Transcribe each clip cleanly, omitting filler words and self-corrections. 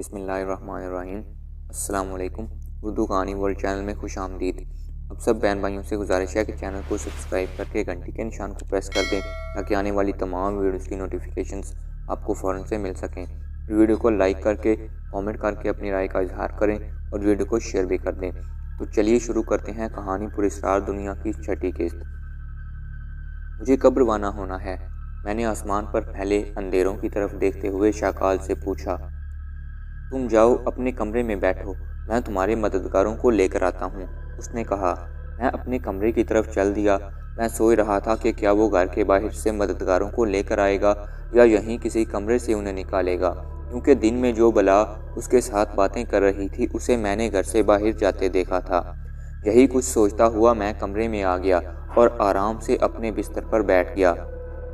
بسم اللہ الرحمن الرحیم۔ السلام علیکم۔ اردو کہانی ورلڈ چینل میں خوش آمدید۔ اب سب بہن بھائیوں سے گزارش ہے کہ چینل کو سبسکرائب کر کے گھنٹی کے نشان کو پریس کر دیں تاکہ آنے والی تمام ویڈیوز کی نوٹیفیکیشنز آپ کو فوراً سے مل سکیں۔ ویڈیو کو لائک کر کے کامنٹ کر کے اپنی رائے کا اظہار کریں اور ویڈیو کو شیئر بھی کر دیں۔ تو چلیے شروع کرتے ہیں کہانی پراسرار دنیا کی چھٹی قسط۔ مجھے کب روانہ ہونا ہے؟ میں نے آسمان پر پھیلے اندھیروں کی طرف دیکھتے ہوئے شاکال سے پوچھا۔ تم جاؤ اپنے کمرے میں بیٹھو، میں تمہارے مددگاروں کو لے کر آتا ہوں، اس نے کہا۔ میں اپنے کمرے کی طرف چل دیا۔ میں سوچ رہا تھا کہ کیا وہ گھر کے باہر سے مددگاروں کو لے کر آئے گا یا یہیں کسی کمرے سے انہیں نکالے گا، کیونکہ دن میں جو بلا اس کے ساتھ باتیں کر رہی تھی اسے میں نے گھر سے باہر جاتے دیکھا تھا۔ یہی کچھ سوچتا ہوا میں کمرے میں آ گیا اور آرام سے اپنے بستر پر بیٹھ گیا۔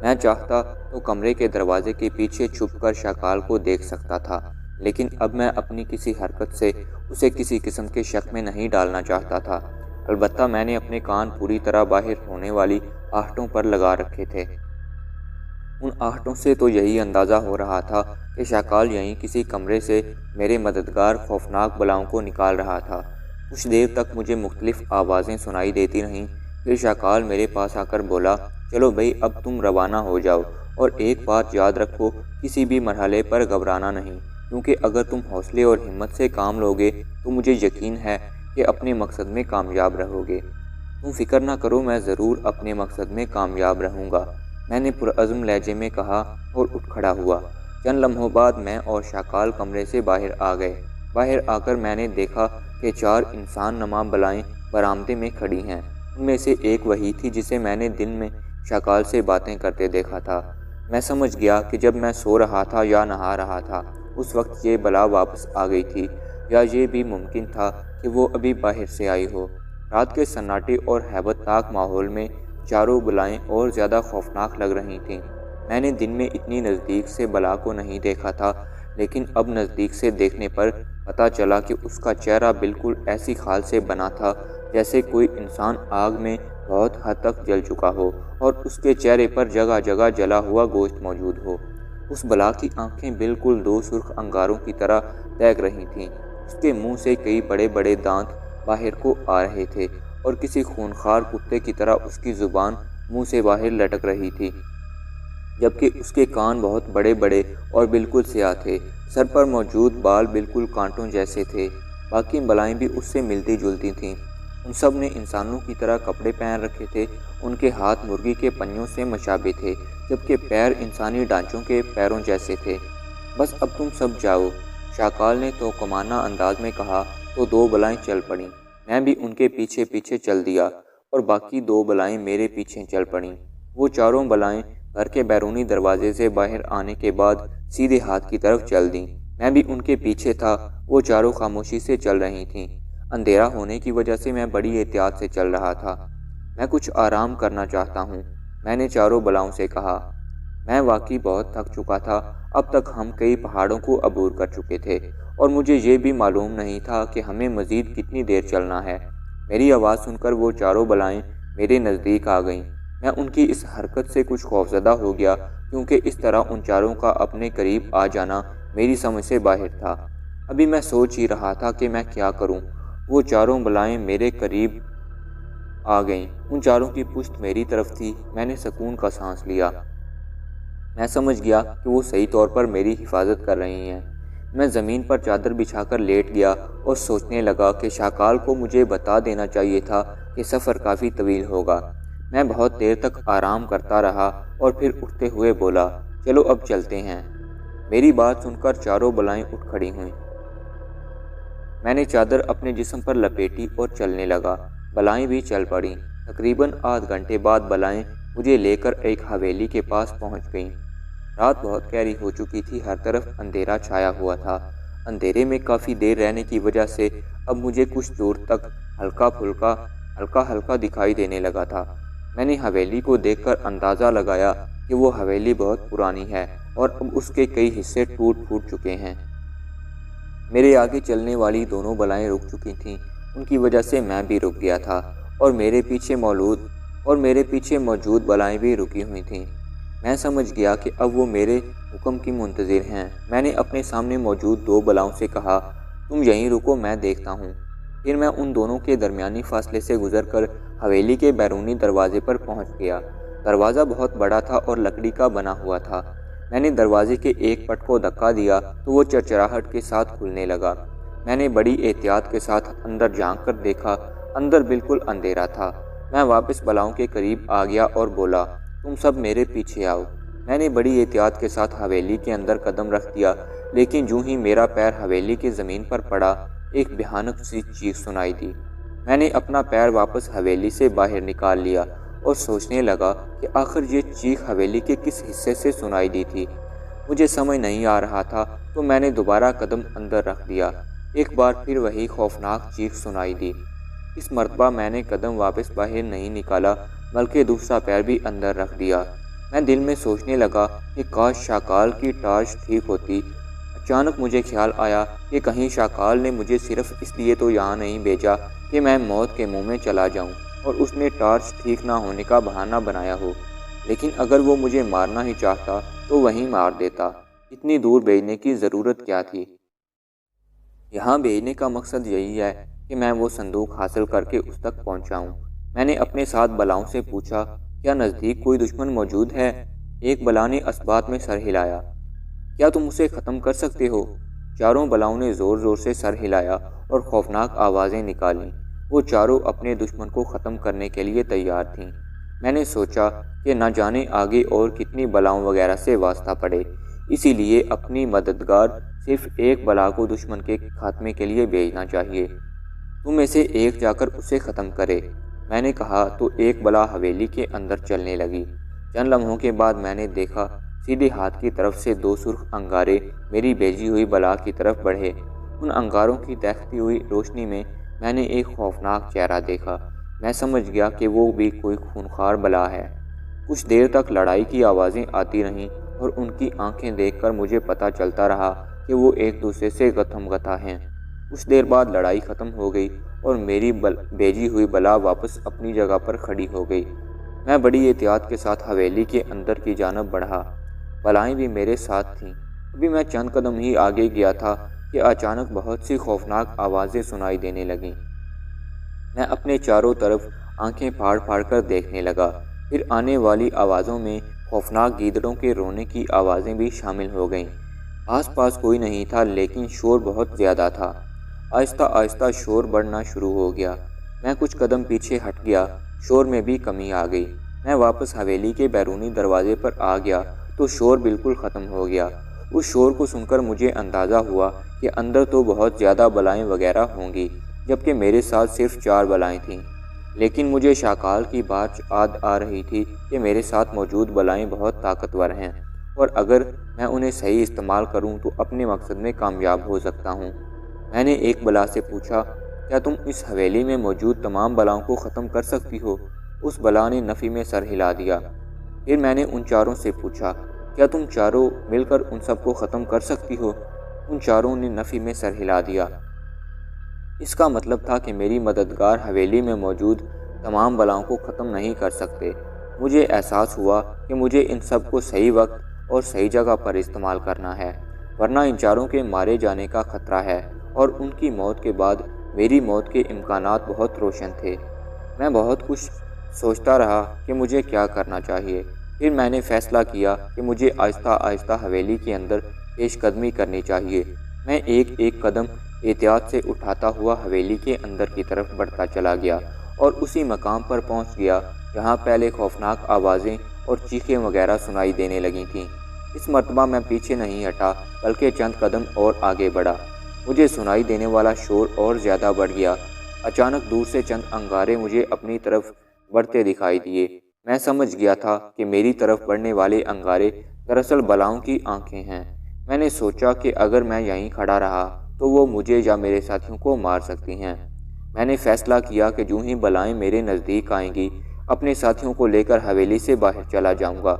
میں چاہتا تو کمرے کے دروازے کے پیچھے چھپ کر شاکال کو دیکھ سکتا تھا، لیکن اب میں اپنی کسی حرکت سے اسے کسی قسم کے شک میں نہیں ڈالنا چاہتا تھا۔ البتہ میں نے اپنے کان پوری طرح باہر ہونے والی آہٹوں پر لگا رکھے تھے۔ ان آہٹوں سے تو یہی اندازہ ہو رہا تھا کہ شاکال یہیں کسی کمرے سے میرے مددگار خوفناک بلاؤں کو نکال رہا تھا۔ کچھ دیر تک مجھے مختلف آوازیں سنائی دیتی رہیں، پھر شاکال میرے پاس آ کر بولا، چلو بھائی اب تم روانہ ہو جاؤ، اور ایک بات یاد رکھو، کسی بھی مرحلے پر گھبرانا نہیں، کیونکہ اگر تم حوصلے اور ہمت سے کام لوگے تو مجھے یقین ہے کہ اپنے مقصد میں کامیاب رہو گے۔ تم فکر نہ کرو، میں ضرور اپنے مقصد میں کامیاب رہوں گا، میں نے پرعزم لہجے میں کہا اور اٹھ کھڑا ہوا۔ چند لمحوں بعد میں اور شاکال کمرے سے باہر آ گئے۔ باہر آ کر میں نے دیکھا کہ 4 انسان نما بلائیں برآمدے میں کھڑی ہیں۔ ان میں سے ایک وہی تھی جسے میں نے دن میں شاکال سے باتیں کرتے دیکھا تھا۔ میں سمجھ گیا کہ جب میں سو رہا تھا یا نہا رہا تھا اس وقت یہ بلا واپس آ گئی تھی، یا یہ بھی ممکن تھا کہ وہ ابھی باہر سے آئی ہو۔ رات کے سناٹے اور ہیبت ناک ماحول میں چاروں بلائیں اور زیادہ خوفناک لگ رہی تھیں۔ میں نے دن میں اتنی نزدیک سے بلا کو نہیں دیکھا تھا، لیکن اب نزدیک سے دیکھنے پر پتہ چلا کہ اس کا چہرہ بالکل ایسی خال سے بنا تھا جیسے کوئی انسان آگ میں بہت حد تک جل چکا ہو اور اس کے چہرے پر جگہ جگہ جلا ہوا گوشت موجود ہو۔ اس بلا کی آنکھیں بالکل 2 سرخ انگاروں کی طرح دیکھ رہی تھیں۔ اس کے منہ سے کئی بڑے بڑے دانت باہر کو آ رہے تھے اور کسی خونخوار کتے کی طرح اس کی زبان منہ سے باہر لٹک رہی تھی، جبکہ اس کے کان بہت بڑے بڑے اور بالکل سیاہ تھے۔ سر پر موجود بال بالکل کانٹوں جیسے تھے۔ باقی بلائیں بھی اس سے ملتی جلتی تھیں۔ ان سب نے انسانوں کی طرح کپڑے پہن رکھے تھے۔ ان کے ہاتھ مرغی کے پنجوں سے مشابہ تھے، جبکہ پیر انسانی ڈانچوں کے پیروں جیسے تھے۔ بس اب تم سب جاؤ، شاکال نے توقمانہ انداز میں کہا تو 2 بلائیں چل پڑیں۔ میں بھی ان کے پیچھے پیچھے چل دیا اور باقی 2 بلائیں میرے پیچھے چل پڑیں۔ وہ چاروں بلائیں گھر کے بیرونی دروازے سے باہر آنے کے بعد سیدھے ہاتھ کی طرف چل دیں۔ میں بھی ان کے پیچھے تھا۔ وہ چاروں خاموشی سے چل رہی تھیں۔ اندھیرا ہونے کی وجہ سے میں بڑی احتیاط سے چل رہا تھا۔ میں کچھ آرام کرنا چاہتا ہوں، میں نے چاروں بلاؤں سے کہا۔ میں واقعی بہت تھک چکا تھا۔ اب تک ہم کئی پہاڑوں کو عبور کر چکے تھے اور مجھے یہ بھی معلوم نہیں تھا کہ ہمیں مزید کتنی دیر چلنا ہے۔ میری آواز سن کر وہ چاروں بلائیں میرے نزدیک آ گئیں۔ میں ان کی اس حرکت سے کچھ خوفزدہ ہو گیا، کیونکہ اس طرح ان چاروں کا اپنے قریب آ جانا میری سمجھ سے باہر تھا۔ ابھی میں سوچ ہی رہا تھا کہ میں کیا کروں۔ وہ چاروں بلائیں میرے قریب آ گئیں۔ ان چاروں کی پشت میری طرف تھی۔ میں نے سکون کا سانس لیا۔ میں سمجھ گیا کہ وہ صحیح طور پر میری حفاظت کر رہی ہیں۔ میں زمین پر چادر بچھا کر لیٹ گیا اور سوچنے لگا کہ شاکال کو مجھے بتا دینا چاہیے تھا کہ سفر کافی طویل ہوگا۔ میں بہت دیر تک آرام کرتا رہا اور پھر اٹھتے ہوئے بولا، چلو اب چلتے ہیں۔ میری بات سن کر چاروں بلائیں اٹھ کھڑی ہوئیں۔ میں نے چادر اپنے جسم پر لپیٹی اور چلنے لگا۔ بلائیں بھی چل پڑیں۔ تقریباً آدھ گھنٹے بعد بلائیں مجھے لے کر ایک حویلی کے پاس پہنچ گئیں۔ رات بہت گہری ہو چکی تھی، ہر طرف اندھیرا چھایا ہوا تھا۔ اندھیرے میں کافی دیر رہنے کی وجہ سے اب مجھے کچھ دور تک ہلکا ہلکا دکھائی دینے لگا تھا۔ میں نے حویلی کو دیکھ کر اندازہ لگایا کہ وہ حویلی بہت پرانی ہے اور اب اس کے کئی حصے ٹوٹ پھوٹ چکے ہیں۔ میرے آگے چلنے والی دونوں بلائیں رک چکی تھیں، ان کی وجہ سے میں بھی رک گیا تھا اور میرے پیچھے موجود بلائیں بھی رکی ہوئی تھیں۔ میں سمجھ گیا کہ اب وہ میرے حکم کی منتظر ہیں۔ میں نے اپنے سامنے موجود 2 بلاؤں سے کہا، تم یہیں رکو، میں دیکھتا ہوں۔ پھر میں ان دونوں کے درمیانی فاصلے سے گزر کر حویلی کے بیرونی دروازے پر پہنچ گیا۔ دروازہ بہت بڑا تھا اور لکڑی کا بنا ہوا تھا۔ میں نے دروازے کے ایک پٹ کو دھکا دیا تو وہ چرچراہٹ کے ساتھ کھلنے لگا۔ میں نے بڑی احتیاط کے ساتھ اندر جھانک کر دیکھا، اندر بالکل اندھیرا تھا۔ میں واپس بلاؤں کے قریب آ گیا اور بولا، تم سب میرے پیچھے آؤ۔ میں نے بڑی احتیاط کے ساتھ حویلی کے اندر قدم رکھ دیا، لیکن جو ہی میرا پیر حویلی کی زمین پر پڑا، ایک بھیانک سی چیخ سنائی دی۔ میں نے اپنا پیر واپس حویلی سے باہر نکال لیا اور سوچنے لگا کہ آخر یہ چیخ حویلی کے کس حصے سے سنائی دی تھی۔ مجھے سمجھ نہیں آ رہا تھا تو میں نے دوبارہ قدم اندر رکھ دیا۔ ایک بار پھر وہی خوفناک چیخ سنائی دی۔ اس مرتبہ میں نے قدم واپس باہر نہیں نکالا بلکہ دوسرا پیر بھی اندر رکھ دیا۔ میں دل میں سوچنے لگا کہ کاش شاکال کی ٹارچ ٹھیک ہوتی۔ اچانک مجھے خیال آیا کہ کہیں شاکال نے مجھے صرف اس لیے تو یہاں نہیں بھیجا کہ میں موت کے منہ میں چلا جاؤں اور اس نے ٹارچ ٹھیک نہ ہونے کا بہانہ بنایا ہو۔ لیکن اگر وہ مجھے مارنا ہی چاہتا تو وہیں مار دیتا۔ اتنی دور بھیجنے کی ضرورت کیا تھی؟ یہاں بھیجنے کا مقصد یہی ہے کہ میں وہ صندوق حاصل کر کے اس تک پہنچاؤں۔ میں نے اپنے ساتھ بلاؤں سے پوچھا، کیا نزدیک کوئی دشمن موجود ہے؟ ایک بلا نے اثبات میں سر ہلایا۔ کیا تم اسے ختم کر سکتے ہو؟ چاروں بلاؤں نے زور زور سے سر ہلایا اور خوفناک آوازیں نکالیں۔ وہ چاروں اپنے دشمن کو ختم کرنے کے لیے تیار تھیں۔ میں نے سوچا کہ نہ جانے آگے اور کتنی بلاؤں وغیرہ سے واسطہ پڑے، اسی لیے اپنی مددگار صرف ایک بلا کو دشمن کے خاتمے کے لیے بھیجنا چاہیے۔ تم میں سے ایک جا کر اسے ختم کرے، میں نے کہا تو ایک بلا حویلی کے اندر چلنے لگی۔ چند لمحوں کے بعد میں نے دیکھا سیدھے ہاتھ کی طرف سے 2 سرخ انگارے میری بھیجی ہوئی بلا کی طرف بڑھے۔ ان انگاروں کی دہتی ہوئی روشنی میں نے ایک خوفناک چہرہ دیکھا۔ میں سمجھ گیا کہ وہ بھی کوئی خونخوار بلا ہے۔ کچھ دیر تک لڑائی کی آوازیں آتی رہیں اور ان کی آنکھیں دیکھ کر مجھے پتہ چلتا رہا کہ وہ ایک دوسرے سے غتم غتہ ہیں۔ کچھ دیر بعد لڑائی ختم ہو گئی اور میری بھیجی ہوئی بلا واپس اپنی جگہ پر کھڑی ہو گئی۔ میں بڑی احتیاط کے ساتھ حویلی کے اندر کی جانب بڑھا۔ بلائیں بھی میرے ساتھ تھیں۔ ابھی میں چند قدم ہی آگے گیا تھا کہ اچانک بہت سی خوفناک آوازیں سنائی دینے لگیں۔ میں اپنے چاروں طرف آنکھیں پھاڑ پھاڑ کر دیکھنے لگا۔ پھر آنے والی آوازوں میں خوفناک گیدڑوں کے رونے کی آوازیں بھی شامل ہو گئیں۔ آس پاس کوئی نہیں تھا لیکن شور بہت زیادہ تھا۔ آہستہ آہستہ شور بڑھنا شروع ہو گیا۔ میں کچھ قدم پیچھے ہٹ گیا، شور میں بھی کمی آ گئی۔ میں واپس حویلی کے بیرونی دروازے پر آ گیا تو شور بالکل ختم ہو گیا۔ اس شور کو سن کر مجھے اندازہ ہوا کہ اندر تو بہت زیادہ بلائیں وغیرہ ہوں گی، جبکہ میرے ساتھ صرف 4 بلائیں تھیں۔ لیکن مجھے شاکال کی بات یاد آ رہی تھی کہ میرے ساتھ موجود بلائیں بہت طاقتور ہیں اور اگر میں انہیں صحیح استعمال کروں تو اپنے مقصد میں کامیاب ہو سکتا ہوں۔ میں نے ایک بلا سے پوچھا، کیا تم اس حویلی میں موجود تمام بلاؤں کو ختم کر سکتی ہو؟ اس بلا نے نفی میں سر ہلا دیا۔ پھر میں نے ان چاروں سے پوچھا، کیا تم چاروں مل کر ان سب کو ختم کر سکتی ہو؟ ان چاروں نے نفی میں سر ہلا دیا۔ اس کا مطلب تھا کہ میری مددگار حویلی میں موجود تمام بلاؤں کو ختم نہیں کر سکتے۔ مجھے احساس ہوا کہ مجھے ان سب کو صحیح وقت اور صحیح جگہ پر استعمال کرنا ہے، ورنہ ان چاروں کے مارے جانے کا خطرہ ہے اور ان کی موت کے بعد میری موت کے امکانات بہت روشن تھے۔ میں بہت کچھ سوچتا رہا کہ مجھے کیا کرنا چاہیے۔ پھر میں نے فیصلہ کیا کہ مجھے آہستہ آہستہ حویلی کے اندر پیش قدمی کرنی چاہیے۔ میں ایک ایک قدم احتیاط سے اٹھاتا ہوا حویلی کے اندر کی طرف بڑھتا چلا گیا اور اسی مقام پر پہنچ گیا جہاں پہلے خوفناک آوازیں اور چیخیں وغیرہ سنائی دینے لگی تھیں۔ اس مرتبہ میں پیچھے نہیں ہٹا بلکہ چند قدم اور آگے بڑھا۔ مجھے سنائی دینے والا شور اور زیادہ بڑھ گیا۔ اچانک دور سے چند انگارے مجھے اپنی طرف بڑھتے دکھائی دیے۔ میں سمجھ گیا تھا کہ میری طرف بڑھنے والے انگارے دراصل بلاؤں کی آنکھیں ہیں۔ میں نے سوچا کہ اگر میں یہیں کھڑا رہا تو وہ مجھے یا میرے ساتھیوں کو مار سکتی ہیں۔ میں نے فیصلہ کیا کہ جو ہی بلائیں میرے نزدیک آئیں گی اپنے ساتھیوں کو لے کر حویلی سے باہر چلا جاؤں گا۔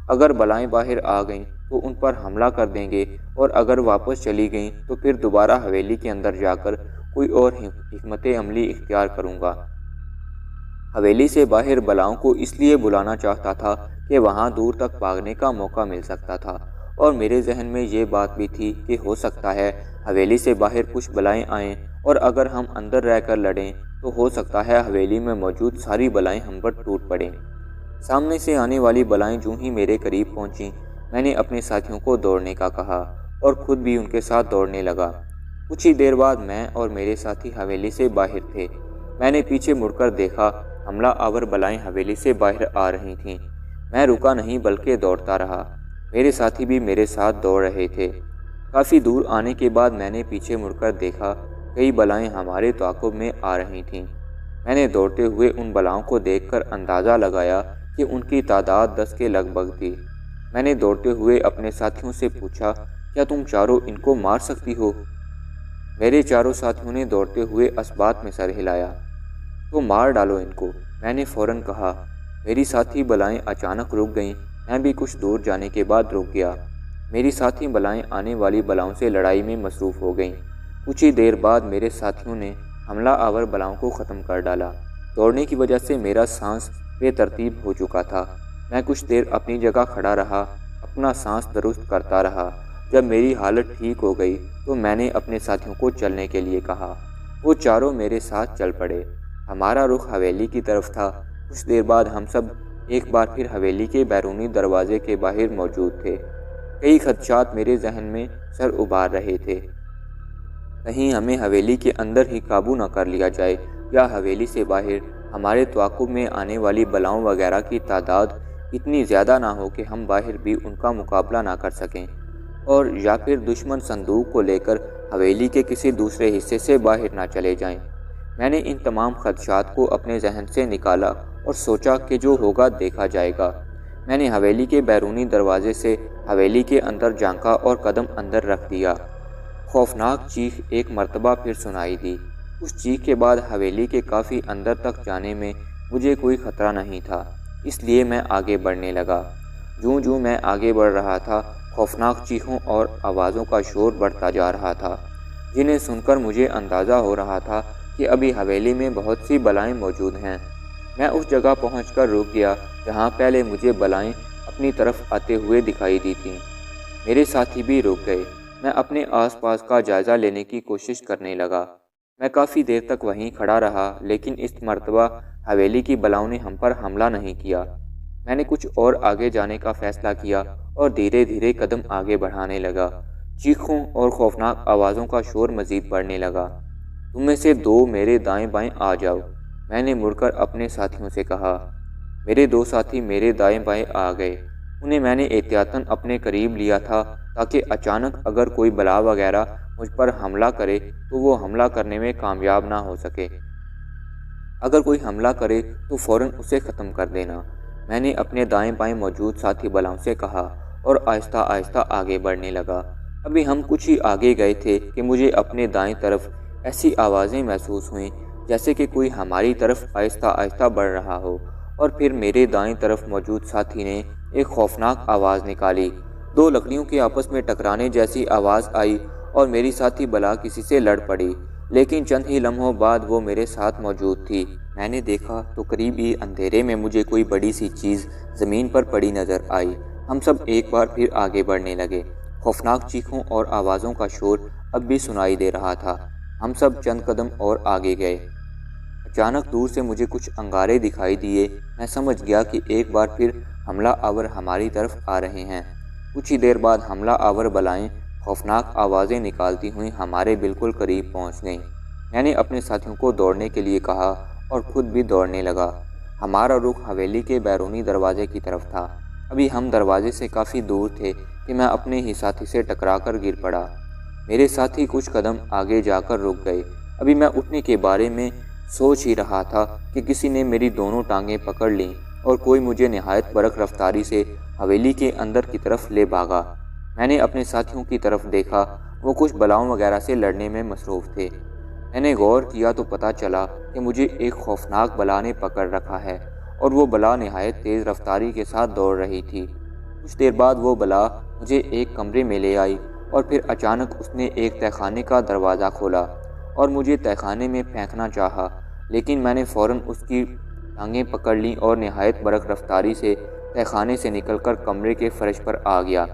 اگر بلائیں باہر آ گئیں تو ان پر حملہ کر دیں گے اور اگر واپس چلی گئیں تو پھر دوبارہ حویلی کے اندر جا کر کوئی اور حکمت عملی اختیار کروں گا۔ حویلی سے باہر بلاؤں کو اس لیے بلانا چاہتا تھا کہ وہاں دور تک بھاگنے کا موقع مل سکتا تھا، اور میرے ذہن میں یہ بات بھی تھی کہ ہو سکتا ہے حویلی سے باہر کچھ بلائیں آئیں، اور اگر ہم اندر رہ کر لڑیں تو ہو سکتا ہے حویلی میں موجود ساری بلائیں ہم پر ٹوٹ پڑیں۔ سامنے سے آنے والی بلائیں جو ہی میرے قریب پہنچیں، میں نے اپنے ساتھیوں کو دوڑنے کا کہا اور خود بھی ان کے ساتھ دوڑنے لگا۔ کچھ ہی دیر بعد میں اور میرے ساتھی حویلی سے باہر تھے۔ میں نے پیچھے مڑ کر دیکھا، حملہ آور بلائیں حویلی سے باہر آ رہی تھیں۔ میں رکا نہیں بلکہ دوڑتا رہا۔ میرے ساتھی بھی میرے ساتھ دوڑ رہے تھے۔ کافی دور آنے کے بعد میں نے پیچھے مڑ کر دیکھا، کئی بلائیں ہمارے تعاقب میں آ رہی تھیں۔ میں نے دوڑتے ہوئے ان بلاؤں کو دیکھ کر اندازہ لگایا کہ ان کی تعداد 10 کے لگ بھگ تھی۔ میں نے دوڑتے ہوئے اپنے ساتھیوں سے پوچھا، کیا تم چاروں ان کو مار سکتی ہو؟ میرے چاروں ساتھیوں نے دوڑتے ہوئے اثبات میں سر ہلایا۔ تو مار ڈالو ان کو، میں نے فوراً کہا۔ میری ساتھی بلائیں اچانک رک گئیں۔ میں بھی کچھ دور جانے کے بعد رک گیا۔ میری ساتھی بلائیں آنے والی بلاؤں سے لڑائی میں مصروف ہو گئیں۔ کچھ ہی دیر بعد میرے ساتھیوں نے حملہ آور بلاؤں کو ختم کر ڈالا۔ دوڑنے کی وجہ سے میرا سانس بے ترتیب ہو چکا تھا۔ میں کچھ دیر اپنی جگہ کھڑا رہا، اپنا سانس درست کرتا رہا۔ جب میری حالت ٹھیک ہو گئی تو میں نے اپنے ساتھیوں کو چلنے کے لیے کہا۔ وہ چاروں میرے ساتھ چل پڑے۔ ہمارا رخ حویلی کی طرف تھا۔ کچھ دیر بعد ہم سب ایک بار پھر حویلی کے بیرونی دروازے کے باہر موجود تھے۔ کئی خدشات میرے ذہن میں سر ابھار رہے تھے۔ کہیں ہمیں حویلی کے اندر ہی قابو نہ کر لیا جائے، یا حویلی سے باہر ہمارے تعاقب میں آنے والی بلاؤں وغیرہ کی تعداد اتنی زیادہ نہ ہو کہ ہم باہر بھی ان کا مقابلہ نہ کر سکیں، اور یا پھر دشمن صندوق کو لے کر حویلی کے کسی دوسرے حصے سے باہر نہ چلے جائیں۔ میں نے ان تمام خدشات کو اپنے ذہن سے نکالا اور سوچا کہ جو ہوگا دیکھا جائے گا۔ میں نے حویلی کے بیرونی دروازے سے حویلی کے اندر جھانکا اور قدم اندر رکھ دیا۔ خوفناک چیخ ایک مرتبہ پھر سنائی دی۔ اس چیخ کے بعد حویلی کے کافی اندر تک جانے میں مجھے کوئی خطرہ نہیں تھا، اس لیے میں آگے بڑھنے لگا۔ جوں جوں میں آگے بڑھ رہا تھا، خوفناک چیخوں اور آوازوں کا شور بڑھتا جا رہا تھا، جنہیں سن کر مجھے اندازہ ہو رہا تھا کہ ابھی حویلی میں بہت سی بلائیں موجود ہیں۔ میں اس جگہ پہنچ کر رک گیا جہاں پہلے مجھے بلائیں اپنی طرف آتے ہوئے دکھائی دی تھیں۔ میرے ساتھی بھی رک گئے۔ میں اپنے آس پاس کا جائزہ لینے کی کوشش کرنے لگا۔ میں کافی دیر تک وہیں کھڑا رہا، لیکن اس مرتبہ حویلی کی بلاؤں نے ہم پر حملہ نہیں کیا۔ میں نے کچھ اور آگے جانے کا فیصلہ کیا اور دھیرے دھیرے قدم آگے بڑھانے لگا۔ چیخوں اور خوفناک آوازوں کا شور مزید بڑھنے لگا۔ تم میں سے 2 میرے دائیں بائیں آ جاؤ، میں نے مڑ کر اپنے ساتھیوں سے کہا۔ میرے 2 ساتھی میرے دائیں بائیں آ گئے۔ انہیں میں نے احتیاطاً اپنے قریب لیا تھا تاکہ اچانک اگر کوئی بلا وغیرہ مجھ پر حملہ کرے تو وہ حملہ کرنے میں کامیاب نہ ہو سکے۔ اگر کوئی حملہ کرے تو فوراً اسے ختم کر دینا، میں نے اپنے دائیں بائیں موجود ساتھی بلاؤں سے کہا اور آہستہ آہستہ آگے بڑھنے لگا۔ ابھی ہم کچھ ہی آگے گئے تھے کہ مجھے اپنے دائیں طرف ایسی آوازیں محسوس ہوئیں جیسے کہ کوئی ہماری طرف آہستہ آہستہ بڑھ رہا ہو، اور پھر میرے دائیں طرف موجود ساتھی نے ایک خوفناک آواز نکالی۔ 2 لکڑیوں کے آپس میں ٹکرانے جیسی آواز آئی اور میری ساتھی بلا کسی سے لڑ پڑی، لیکن چند ہی لمحوں بعد وہ میرے ساتھ موجود تھی۔ میں نے دیکھا تو قریبی اندھیرے میں مجھے کوئی بڑی سی چیز زمین پر پڑی نظر آئی۔ ہم سب ایک بار پھر آگے بڑھنے لگے۔ خوفناک چیخوں اور آوازوں کا شور اب بھی سنائی دے رہا تھا۔ ہم سب چند قدم اور آگے گئے۔ اچانک دور سے مجھے کچھ انگارے دکھائی دیے۔ میں سمجھ گیا کہ ایک بار پھر حملہ آور ہماری طرف آ رہے ہیں۔ کچھ ہی دیر بعد حملہ آور بلائیں خوفناک آوازیں نکالتی ہوئیں ہمارے بالکل قریب پہنچ گئیں۔ میں نے اپنے ساتھیوں کو دوڑنے کے لیے کہا اور خود بھی دوڑنے لگا۔ ہمارا رخ حویلی کے بیرونی دروازے کی طرف تھا۔ ابھی ہم دروازے سے کافی دور تھے کہ میں اپنے ہی ساتھی سے ٹکرا کر گر پڑا۔ میرے ساتھی کچھ قدم آگے جا کر رک گئے۔ ابھی میں اٹھنے کے بارے میں سوچ ہی رہا تھا کہ کسی نے میری دونوں ٹانگیں پکڑ لیں اور کوئی مجھے نہایت برق رفتاری سے حویلی کے اندر کی طرف لے بھاگا۔ میں نے اپنے ساتھیوں کی طرف دیکھا، وہ کچھ بلاؤں وغیرہ سے لڑنے میں مصروف تھے۔ میں نے غور کیا تو پتہ چلا کہ مجھے ایک خوفناک بلا نے پکڑ رکھا ہے، اور وہ بلا نہایت تیز رفتاری کے ساتھ دوڑ رہی تھی۔ کچھ دیر بعد وہ بلا مجھے ایک کمرے میں لے آئی، اور پھر اچانک اس نے ایک تہہ خانے کا دروازہ کھولا اور مجھے تہہ خانے میں پھینکنا چاہا، لیکن میں نے فوراً اس کی ٹانگیں پکڑ لیں اور نہایت برق رفتاری سے تہخانے سے نکل کر کمرے کے فرش پر آ گیا۔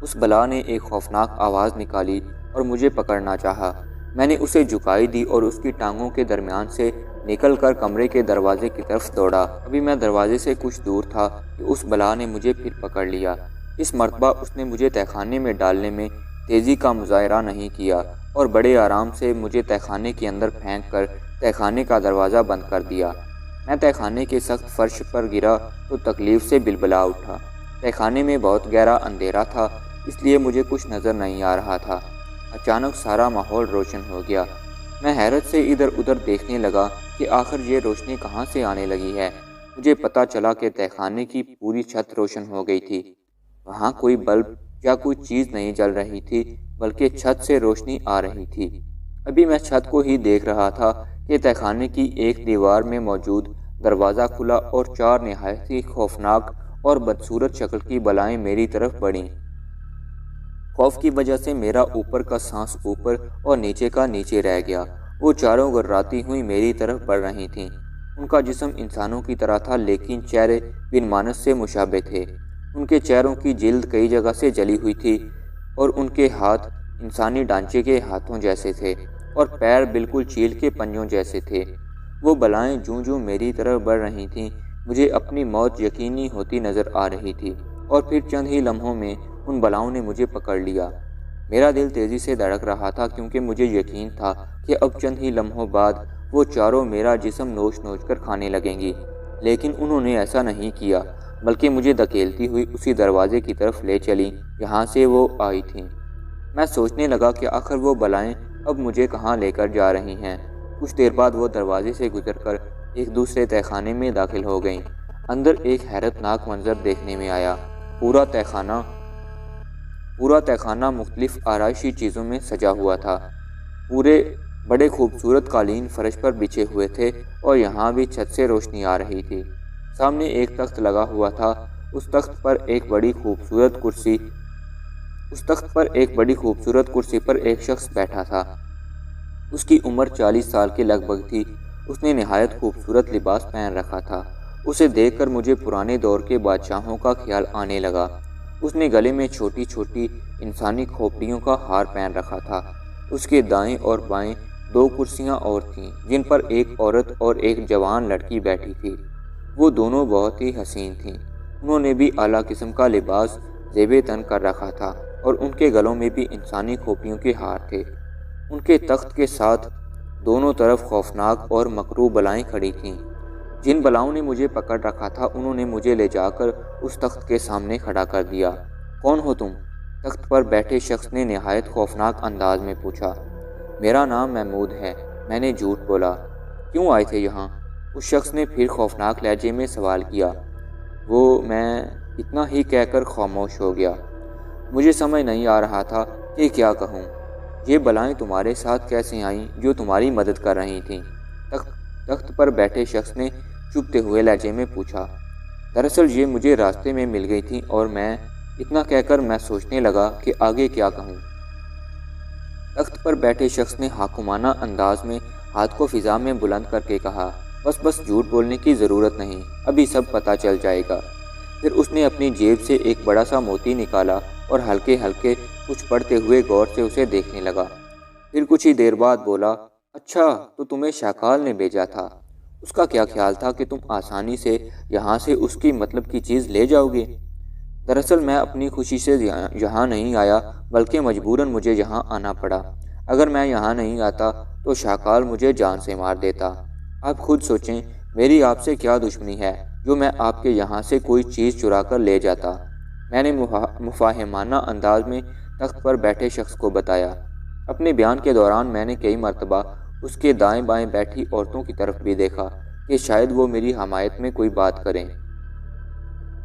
اس بلا نے ایک خوفناک آواز نکالی اور مجھے پکڑنا چاہا۔ میں نے اسے جھکائی دی اور اس کی ٹانگوں کے درمیان سے نکل کر کمرے کے دروازے کی طرف دوڑا۔ ابھی میں دروازے سے کچھ دور تھا کہ اس بلا نے مجھے پھر پکڑ لیا۔ اس مرتبہ اس نے مجھے تہخانے میں ڈالنے میں تیزی کا مظاہرہ نہیں کیا اور بڑے آرام سے مجھے تہخانے کے اندر پھینک کر تہخانے کا دروازہ بند کر دیا۔ میں تہخانے کے سخت فرش پر گرا تو تکلیف سے بلبلا اٹھا۔ تہخانے میں بہت گہرا اندھیرا تھا، اس لیے مجھے کچھ نظر نہیں آ رہا تھا۔ اچانک سارا ماحول روشن ہو گیا۔ میں حیرت سے ادھر ادھر دیکھنے لگا کہ آخر یہ روشنی کہاں سے آنے لگی ہے۔ مجھے پتہ چلا کہ تہخانے کی پوری چھت روشن ہو گئی تھی۔ وہاں کوئی بلب یا کوئی چیز نہیں جل رہی تھی، بلکہ چھت سے روشنی آ رہی تھی۔ ابھی میں چھت کو ہی دیکھ رہا تھا کہ تہخانے کی ایک دیوار میں موجود دروازہ کھلا اور 4 نہایت ہی خوفناک اور بدصورت شکل کی بلائیں میری طرف بڑھیں۔ خوف کی وجہ سے میرا اوپر کا سانس اوپر اور نیچے کا نیچے رہ گیا۔ وہ چاروں گراتی ہوئی میری طرف بڑھ رہی تھیں۔ ان کا جسم انسانوں کی طرح تھا، لیکن چہرے بن مانس سے مشابہ تھے۔ ان کے چہروں کی جلد کئی جگہ سے جلی ہوئی تھی اور ان کے ہاتھ انسانی ڈھانچے کے ہاتھوں جیسے تھے اور پیر بالکل چیل کے پنجوں جیسے تھے۔ وہ بلائیں جوں جوں میری طرف بڑھ رہی تھیں، مجھے اپنی موت یقینی ہوتی نظر آ رہی تھی اور پھر چند ہی لمحوں میں ان بلاؤں نے مجھے پکڑ لیا۔ میرا دل تیزی سے دھڑک رہا تھا کیونکہ مجھے یقین تھا کہ اب چند ہی لمحوں بعد وہ چاروں میرا جسم نوچ نوچ کر کھانے لگیں گی، لیکن انہوں نے ایسا نہیں کیا، بلکہ مجھے دھکیلتی ہوئی اسی دروازے کی طرف لے چلیں جہاں سے وہ آئی تھیں۔ میں سوچنے لگا کہ آخر وہ بلائیں اب مجھے کہاں لے کر جا رہی ہیں۔ کچھ دیر بعد وہ دروازے سے گزر کر ایک دوسرے تہخانے میں داخل ہو گئیں۔ اندر ایک حیرت ناک منظر دیکھنے میں آیا۔ پورا تہخانہ مختلف آرائشی چیزوں میں سجا ہوا تھا۔ پورے بڑے خوبصورت قالین فرش پر بچھے ہوئے تھے اور یہاں بھی چھت سے روشنی آ رہی تھی۔ سامنے ایک تخت لگا ہوا تھا۔ اس تخت پر ایک بڑی خوبصورت کرسی پر ایک شخص بیٹھا تھا۔ اس کی عمر 40 سال کے لگ بھگ تھی۔ اس نے نہایت خوبصورت لباس پہن رکھا تھا۔ اسے دیکھ کر مجھے پرانے دور کے بادشاہوں کا خیال آنے لگا۔ اس نے گلے میں چھوٹی چھوٹی انسانی کھوپڑیوں کا ہار پہن رکھا تھا۔ اس کے دائیں اور بائیں 2 کرسیاں اور تھیں جن پر ایک عورت اور ایک جوان لڑکی بیٹھی تھی۔ وہ دونوں بہت ہی حسین تھیں۔ انہوں نے بھی اعلیٰ قسم کا لباس زیب تن کر رکھا تھا اور ان کے گلوں میں بھی انسانی کھوپڑیوں کے ہار تھے۔ ان کے تخت کے ساتھ دونوں طرف خوفناک اور مکروہ بلائیں کھڑی تھیں۔ جن بلاؤں نے مجھے پکڑ رکھا تھا انہوں نے مجھے لے جا کر اس تخت کے سامنے کھڑا کر دیا۔ کون ہو تم؟ تخت پر بیٹھے شخص نے نہایت خوفناک انداز میں پوچھا۔ میرا نام محمود ہے، میں نے جھوٹ بولا۔ کیوں آئے تھے یہاں؟ اس شخص نے پھر خوفناک لہجے میں سوال کیا۔ میں اتنا ہی کہہ کر خاموش ہو گیا۔ مجھے سمجھ نہیں آ رہا تھا کہ کیا کہوں۔ یہ بلائیں تمہارے ساتھ کیسے آئیں جو تمہاری مدد کر رہی تھیں؟ تخت پر بیٹھے شخص نے چبھتے ہوئے لہجے میں پوچھا۔ دراصل یہ مجھے راستے میں مل گئی تھیں اور اتنا کہہ کر میں سوچنے لگا کہ آگے کیا کہوں۔ تخت پر بیٹھے شخص نے حاکمانہ انداز میں ہاتھ کو فضا میں بلند کر کے کہا، بس جھوٹ بولنے کی ضرورت نہیں، ابھی سب پتہ چل جائے گا۔ پھر اس نے اپنی جیب سے ایک بڑا سا موتی نکالا اور ہلکے ہلکے کچھ پڑھتے ہوئے غور سے اسے دیکھنے لگا۔ پھر کچھ ہی دیر بعد بولا، اچھا تو تمہیں شاکال نے بھیجا تھا۔ اس کا کیا خیال تھا کہ تم آسانی سے یہاں سے اس کی مطلب کی چیز لے جاؤ گے؟ دراصل میں اپنی خوشی سے یہاں نہیں آیا، بلکہ مجبوراً مجھے یہاں آنا پڑا۔ اگر میں یہاں نہیں آتا تو شاکال مجھے جان سے مار دیتا۔ آپ خود سوچیں، میری آپ سے کیا دشمنی ہے جو میں آپ کے یہاں سے کوئی چیز چرا کر لے جاتا؟ میں نے مفاہمانہ انداز میں تخت پر بیٹھے شخص کو بتایا۔ اپنے بیان کے دوران میں نے کئی مرتبہ اس کے دائیں بائیں بیٹھی عورتوں کی طرف بھی دیکھا کہ شاید وہ میری حمایت میں کوئی بات کریں۔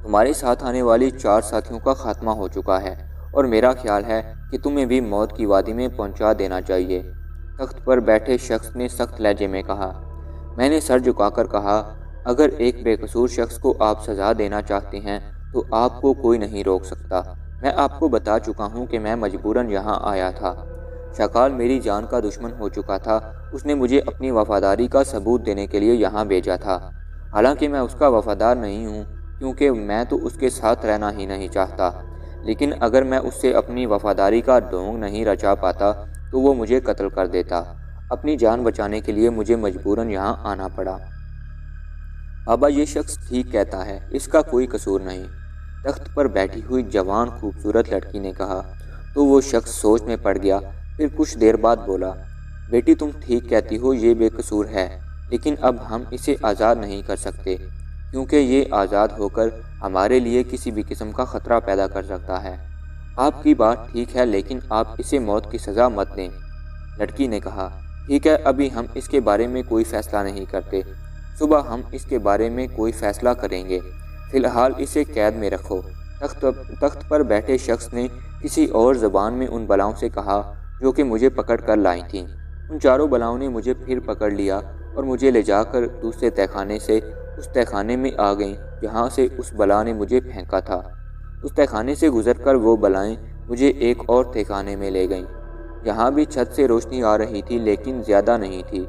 تمہارے ساتھ آنے والی 4 ساتھیوں کا خاتمہ ہو چکا ہے اور میرا خیال ہے کہ تمہیں بھی موت کی وادی میں پہنچا دینا چاہیے، تخت پر بیٹھے شخص نے سخت لہجے میں کہا۔ میں نے سر جھکا کر کہا، اگر ایک بے قصور شخص کو آپ سزا دینا چاہتے ہیں تو آپ کو کوئی نہیں روک سکتا۔ میں آپ کو بتا چکا ہوں کہ میں مجبوراً یہاں آیا تھا۔ شاکال میری جان کا دشمن ہو چکا تھا۔ اس نے مجھے اپنی وفاداری کا ثبوت دینے کے لیے یہاں بھیجا تھا۔ حالانکہ میں اس کا وفادار نہیں ہوں، کیونکہ میں تو اس کے ساتھ رہنا ہی نہیں چاہتا، لیکن اگر میں اس سے اپنی وفاداری کا ڈھونگ نہیں رچا پاتا تو وہ مجھے قتل کر دیتا۔ اپنی جان بچانے کے لیے مجھے مجبوراً یہاں آنا پڑا۔ بابا یہ شخص ٹھیک کہتا ہے، اس کا کوئی قصور نہیں، تخت پر بیٹھی ہوئی جوان خوبصورت لڑکی نے کہا۔ تو وہ شخص سوچ میں پڑ گیا، پھر کچھ دیر بعد بولا، بیٹی تم ٹھیک کہتی ہو، یہ بے قصور ہے، لیکن اب ہم اسے آزاد نہیں کر سکتے، کیونکہ یہ آزاد ہو کر ہمارے لیے کسی بھی قسم کا خطرہ پیدا کر سکتا ہے۔ آپ کی بات ٹھیک ہے، لیکن آپ اسے موت کی سزا مت دیں۔ لڑکی نے کہا، ٹھیک ہے، ابھی ہم اس کے بارے میں کوئی فیصلہ نہیں کرتے، صبح ہم اس کے بارے میں کوئی فیصلہ کریں گے، فی الحال اسے قید میں رکھو۔ تخت پر بیٹھے شخص نے کسی اور زبان میں ان بلاؤں سے کہا جو کہ مجھے پکڑ کر لائی تھیں۔ ان چاروں بلاؤں نے مجھے پھر پکڑ لیا اور مجھے لے جا کر دوسرے تہخانے سے اس تہخانے میں آ گئیں جہاں سے اس بلا نے مجھے پھینکا تھا۔ اس تہخانے سے گزر کر وہ بلائیں مجھے ایک اور تہخانے میں لے گئیں۔ یہاں بھی چھت سے روشنی آ رہی تھی، لیکن زیادہ نہیں تھی۔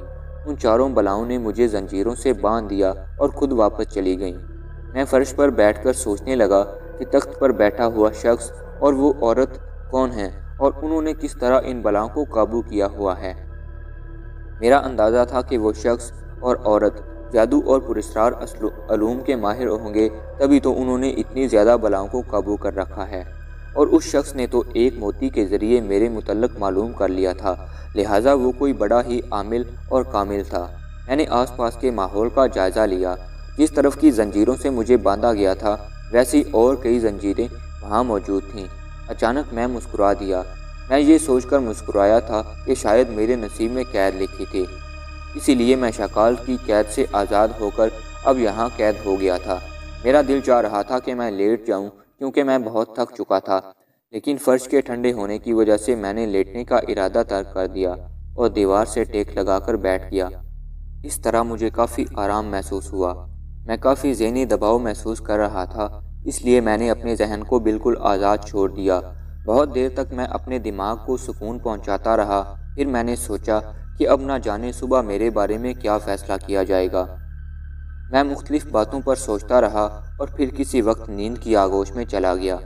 ان چاروں بلاؤں نے مجھے زنجیروں سے باندھ دیا اور خود واپس چلی گئیں۔ میں فرش پر بیٹھ کر سوچنے لگا کہ تخت پر بیٹھا ہوا شخص اور وہ عورت کون ہیں اور انہوں نے کس طرح ان بلاؤں کو قابو کیا ہوا ہے۔ میرا اندازہ تھا کہ وہ شخص اور عورت جادو اور پراسرار علوم کے ماہر ہوں گے، تبھی تو انہوں نے اتنی زیادہ بلاؤں کو قابو کر رکھا ہے، اور اس شخص نے تو ایک موتی کے ذریعے میرے متعلق معلوم کر لیا تھا، لہٰذا وہ کوئی بڑا ہی عامل اور کامل تھا۔ میں نے آس پاس کے ماحول کا جائزہ لیا۔ جس طرف کی زنجیروں سے مجھے باندھا گیا تھا ویسی اور کئی زنجیریں وہاں موجود تھیں۔ اچانک میں مسکرا دیا۔ میں یہ سوچ کر مسکرایا تھا کہ شاید میرے نصیب میں قید لکھی تھی، اسی لیے میں شکال کی قید سے آزاد ہو کر اب یہاں قید ہو گیا تھا۔ میرا دل چاہ رہا تھا کہ میں لیٹ جاؤں کیونکہ میں بہت تھک چکا تھا، لیکن فرش کے ٹھنڈے ہونے کی وجہ سے میں نے لیٹنے کا ارادہ ترک کر دیا اور دیوار سے ٹیک لگا کر بیٹھ گیا۔ اس طرح مجھے کافی آرام محسوس ہوا۔ میں کافی ذہنی دباؤ محسوس کر رہا تھا، اس لیے میں نے اپنے ذہن کو بالکل آزاد چھوڑ دیا۔ بہت دیر تک میں اپنے دماغ کو سکون پہنچاتا رہا، پھر میں نے سوچا کہ اب نہ جانے صبح میرے بارے میں کیا فیصلہ کیا جائے گا۔ میں مختلف باتوں پر سوچتا رہا اور پھر کسی وقت نیند کی آغوش میں چلا گیا۔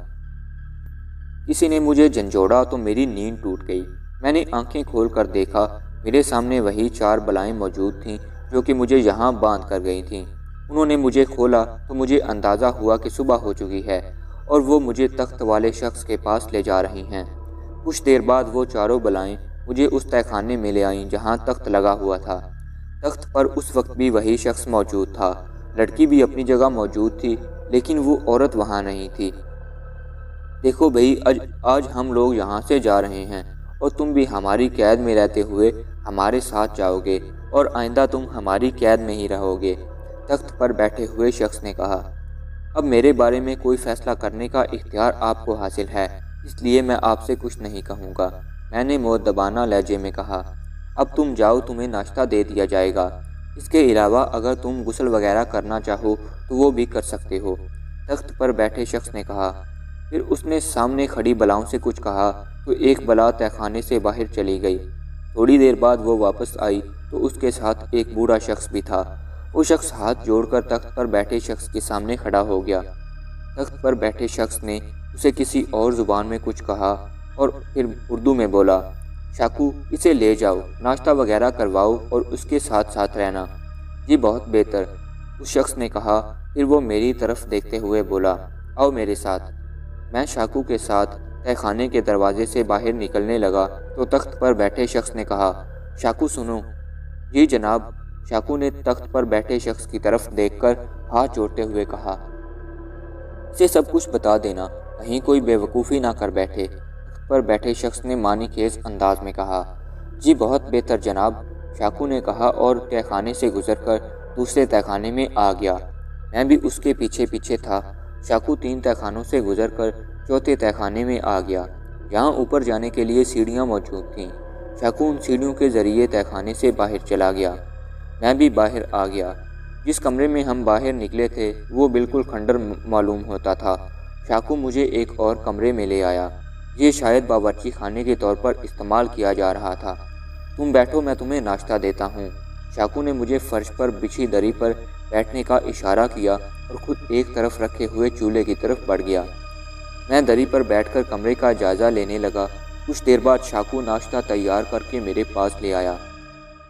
کسی نے مجھے جھنجھوڑا تو میری نیند ٹوٹ گئی۔ میں نے آنکھیں کھول کر دیکھا، میرے سامنے وہی 4 بلائیں موجود تھیں جو کہ مجھے یہاں باندھ کر گئی تھیں۔ انہوں نے مجھے کھولا تو مجھے اندازہ ہوا کہ صبح ہو چکی ہے اور وہ مجھے تخت والے شخص کے پاس لے جا رہی ہیں۔ کچھ دیر بعد وہ چاروں بلائیں مجھے اس تہخانے میں لے آئیں جہاں تخت لگا ہوا تھا۔ تخت پر اس وقت بھی وہی شخص موجود تھا، لڑکی بھی اپنی جگہ موجود تھی، لیکن وہ عورت وہاں نہیں تھی۔ دیکھو بھئی، آج ہم لوگ یہاں سے جا رہے ہیں اور تم بھی ہماری قید میں رہتے ہوئے ہمارے ساتھ جاؤ گے اور آئندہ تم ہماری قید میں ہی رہو گے، تخت پر بیٹھے ہوئے شخص نے کہا۔ اب میرے بارے میں کوئی فیصلہ کرنے کا اختیار آپ کو حاصل ہے، اس لیے میں آپ سے کچھ نہیں کہوں گا، میں نے مؤدبانہ لہجے میں کہا۔ اب تم جاؤ، تمہیں ناشتہ دے دیا جائے گا، اس کے علاوہ اگر تم غسل وغیرہ کرنا چاہو تو وہ بھی کر سکتے ہو، تخت پر بیٹھے شخص نے کہا۔ پھر اس نے سامنے کھڑی بلاؤں سے کچھ کہا تو ایک بلا تہخانے سے باہر چلی گئی۔ تھوڑی دیر بعد وہ واپس آئی تو اس کے ساتھ ایک بوڑھا شخص بھی تھا۔ وہ شخص ہاتھ جوڑ کر تخت پر بیٹھے شخص کے سامنے کھڑا ہو گیا۔ تخت پر بیٹھے شخص نے اسے کسی اور زبان میں کچھ کہا اور پھر اردو میں بولا، شاکو، اسے لے جاؤ، ناشتہ وغیرہ کرواؤ اور اس کے ساتھ ساتھ رہنا۔ جی بہت بہتر، اس شخص نے کہا۔ پھر وہ میری طرف دیکھتے ہوئے بولا، آؤ میرے ساتھ۔ میں شاکو کے ساتھ تہخانے کے دروازے سے باہر نکلنے لگا تو تخت پر بیٹھے شخص نے کہا، شاکو سنو۔ جی جناب، شاکو نے تخت پر بیٹھے شخص کی طرف دیکھ کر ہاتھ جوڑتے ہوئے کہا، اسے سب کچھ بتا دینا، کہیں کوئی بے وقوفی نہ کر بیٹھے۔ تخت پر بیٹھے شخص نے معنی خیز انداز میں کہا، جی بہت بہتر جناب، شاکو نے کہا اور تہخانے سے گزر کر دوسرے تہخانے میں آ گیا۔ میں بھی اس کے پیچھے پیچھے تھا۔ شاکو 3 تہخانوں سے گزر کر چوتھے تہخانے میں آ گیا۔ یہاں اوپر جانے کے لیے سیڑھیاں موجود تھیں۔ شاکو ان سیڑھیوں کے ذریعے تہخانے سے باہر چلا گیا۔ میں بھی باہر آ گیا۔ جس کمرے میں ہم باہر نکلے تھے وہ بالکل کھنڈر معلوم ہوتا تھا۔ شاکو مجھے ایک اور کمرے میں لے آیا، یہ شاید باورچی خانے کے طور پر استعمال کیا جا رہا تھا۔ تم بیٹھو، میں تمہیں ناشتہ دیتا ہوں۔ شاکو نے مجھے فرش پر بچھی دری پر بیٹھنے کا اشارہ کیا اور خود ایک طرف رکھے ہوئے چولہے کی طرف بڑھ گیا۔ میں دری پر بیٹھ کر کمرے کا جائزہ لینے لگا۔ کچھ دیر بعد شاکو ناشتہ تیار کر کے میرے پاس لے آیا۔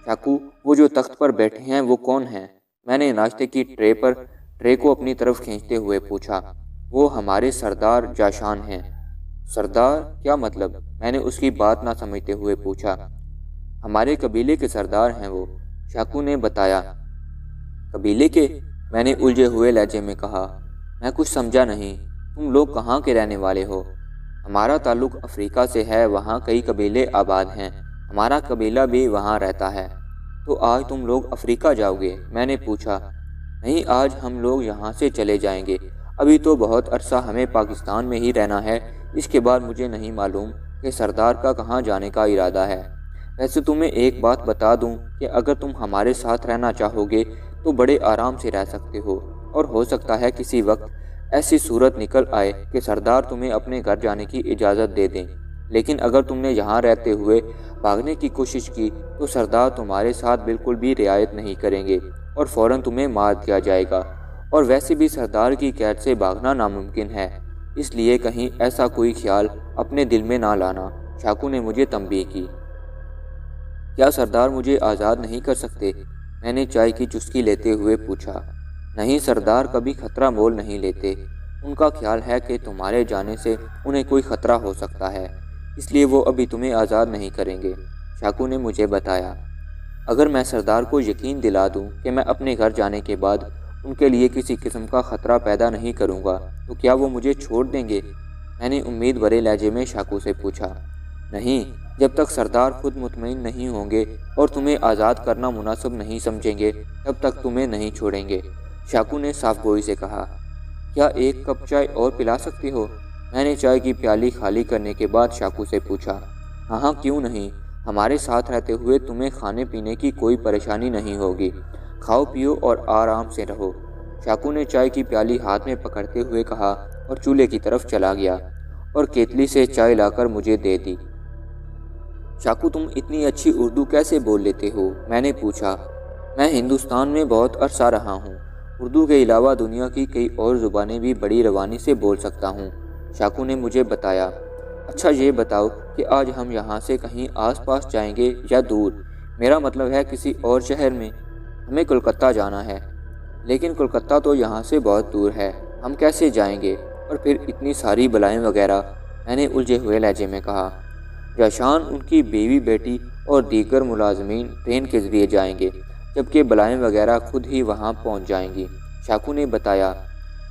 شاکو، وہ جو تخت پر بیٹھے ہیں وہ کون ہیں؟ میں نے ناشتے کی ٹرے کو اپنی طرف کھینچتے ہوئے پوچھا۔ وہ ہمارے سردار جاشان ہیں۔ سردار؟ کیا مطلب؟ میں نے اس کی بات نہ سمجھتے ہوئے پوچھا۔ ہمارے قبیلے کے سردار ہیں وہ، شاکو نے بتایا۔ قبیلے کے؟ میں نے الجھے ہوئے لہجے میں کہا۔ میں کچھ سمجھا نہیں۔ تم لوگ کہاں کے رہنے والے ہو؟ ہمارا تعلق افریقہ سے ہے، وہاں کئی قبیلے آباد ہیں، ہمارا قبیلہ بھی وہاں رہتا ہے۔ تو آج تم لوگ افریقہ جاؤ گے؟ میں نے پوچھا۔ نہیں، آج ہم لوگ یہاں سے چلے جائیں گے، ابھی تو بہت عرصہ ہمیں پاکستان میں ہی رہنا ہے، اس کے بعد مجھے نہیں معلوم کہ سردار کا کہاں جانے کا ارادہ ہے۔ ویسے تمہیں ایک بات بتا دوں کہ اگر تم ہمارے ساتھ رہنا چاہو گے تو بڑے آرام سے رہ سکتے ہو، اور ہو سکتا ہے کسی وقت ایسی صورت نکل آئے کہ سردار تمہیں اپنے گھر جانے کی اجازت دے دیں، لیکن اگر تم نے یہاں رہتے ہوئے بھاگنے کی کوشش کی تو سردار تمہارے ساتھ بالکل بھی رعایت نہیں کریں گے اور فوراً تمہیں مار دیا جائے گا، اور ویسے بھی سردار کی قید سے بھاگنا ناممکن ہے، اس لیے کہیں ایسا کوئی خیال اپنے دل میں نہ لانا۔ شاکو نے مجھے تنبیہ کی۔ کیا سردار مجھے آزاد نہیں کر سکتے؟ میں نے چائے کی چسکی لیتے ہوئے پوچھا۔ نہیں، سردار کبھی خطرہ مول نہیں لیتے، ان کا خیال ہے کہ تمہارے جانے سے انہیں کوئی خطرہ ہو سکتا ہے، اس لیے وہ ابھی تمہیں آزاد نہیں کریں گے، شاکو نے مجھے بتایا۔ اگر میں سردار کو یقین دلا دوں کہ میں اپنے گھر جانے کے بعد ان کے لیے کسی قسم کا خطرہ پیدا نہیں کروں گا تو کیا وہ مجھے چھوڑ دیں گے؟ میں نے امید بھرے لہجے میں شاکو سے پوچھا۔ نہیں، جب تک سردار خود مطمئن نہیں ہوں گے اور تمہیں آزاد کرنا مناسب نہیں سمجھیں گے تب تک تمہیں نہیں چھوڑیں گے، شاکو نے صاف گوئی سے کہا۔ کیا ایک کپ چائے اور پلا سکتے ہو؟ میں نے چائے کی پیالی خالی کرنے کے بعد شاکو سے پوچھا۔ ہاں، کیوں نہیں، ہمارے ساتھ رہتے ہوئے تمہیں کھانے پینے کی کوئی پریشانی نہیں ہوگی، کھاؤ پیو اور آرام سے رہو، شاکو نے چائے کی پیالی ہاتھ میں پکڑتے ہوئے کہا اور چولہے کی طرف چلا گیا اور کیتلی سے چائے لا کر مجھے دے دی۔ شاکو، تم اتنی اچھی اردو کیسے بول لیتے ہو؟ میں نے پوچھا۔ میں ہندوستان میں بہت عرصہ رہا ہوں، اردو کے علاوہ دنیا کی کئی اور زبانیں بھی بڑی روانی سے بول سکتا ہوں، شاکو نے مجھے بتایا۔ اچھا یہ بتاؤ کہ آج ہم یہاں سے کہیں آس پاس جائیں گے یا دور؟ میرا مطلب ہے کسی اور شہر میں۔ ہمیں کلکتہ جانا ہے۔ لیکن کلکتہ تو یہاں سے بہت دور ہے، ہم کیسے جائیں گے؟ اور پھر اتنی ساری بلائیں وغیرہ، میں نے الجھے ہوئے لہجے میں کہا۔ جاشان، ان کی بیوی بیٹی اور دیگر ملازمین ٹرین کے ذریعے جائیں گے، جبکہ بلائیں وغیرہ خود ہی وہاں پہنچ جائیں گی، شاکو نے بتایا۔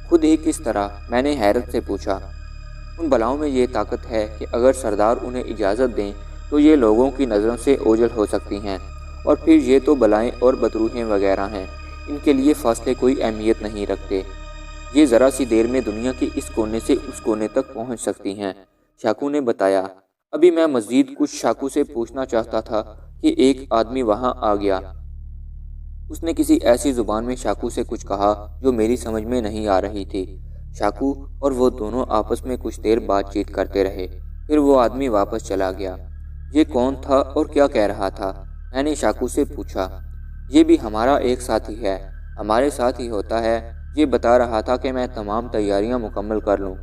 خود ہی کس طرح؟ میں نے حیرت سے پوچھا۔ ان بلاؤں میں یہ طاقت ہے کہ اگر سردار انہیں اجازت دیں تو یہ لوگوں کی نظروں سے اوجھل ہو سکتی ہیں، اور پھر یہ تو بلائیں اور بدروہیں وغیرہ ہیں، ان کے لیے فاصلے کوئی اہمیت نہیں رکھتے، یہ ذرا سی دیر میں دنیا کے اس کونے سے اس کونے تک پہنچ سکتی ہیں، شاکو نے بتایا۔ ابھی میں مزید کچھ شاکو سے پوچھنا چاہتا تھا کہ ایک آدمی وہاں آ گیا۔ اس نے کسی ایسی زبان میں شاکو سے کچھ کہا جو میری سمجھ میں نہیں آ رہی تھی۔ شاکو اور وہ دونوں آپس میں کچھ دیر بات چیت کرتے رہے، پھر وہ آدمی واپس چلا گیا۔ یہ کون تھا اور کیا کہہ رہا تھا؟ میں نے شاکو سے پوچھا۔ یہ بھی ہمارا ایک ساتھی ہے، ہمارے ساتھ ہی ہوتا ہے، یہ بتا رہا تھا کہ میں تمام تیاریاں مکمل کر لوں،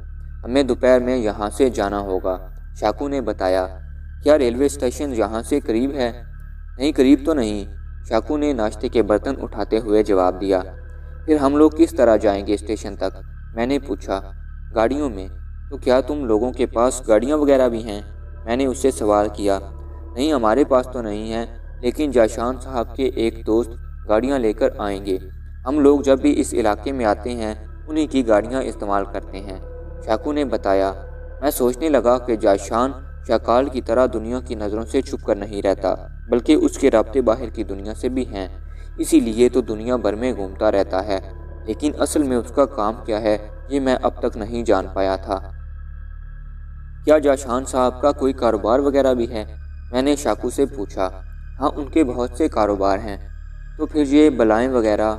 ہمیں دوپہر میں یہاں سے جانا ہوگا، شاکو نے بتایا۔ کیا ریلوے اسٹیشن یہاں سے قریب ہے؟ نہیں، قریب تو نہیں، شاکو نے ناشتے کے برتن اٹھاتے ہوئے جواب دیا۔ پھر ہم لوگ کس طرح جائیں گے اسٹیشن تک؟ میں نے پوچھا۔ گاڑیوں میں۔ تو کیا تم لوگوں کے پاس گاڑیاں وغیرہ بھی ہیں؟ میں نے اس سے سوال کیا۔ نہیں، ہمارے پاس تو نہیں ہیں، لیکن جاشان صاحب کے ایک دوست گاڑیاں لے کر آئیں گے، ہم لوگ جب بھی اس علاقے میں آتے ہیں انہی کی گاڑیاں استعمال کرتے ہیں، شاکو نے بتایا۔ میں سوچنے لگا کہ جاشان شاکال کی طرح دنیا کی نظروں سے چھپ کر نہیں رہتا، بلکہ اس کے رابطے باہر کی دنیا سے بھی ہیں، اسی لیے تو دنیا بھر میں گھومتا رہتا ہے، لیکن اصل میں اس کا کام کیا ہے یہ میں اب تک نہیں جان پایا تھا۔ کیا جاشان صاحب کا کوئی کاروبار وغیرہ بھی ہے؟ میں نے شاکو سے پوچھا۔ ہاں، ان کے بہت سے کاروبار ہیں۔ تو پھر یہ بلائیں وغیرہ؟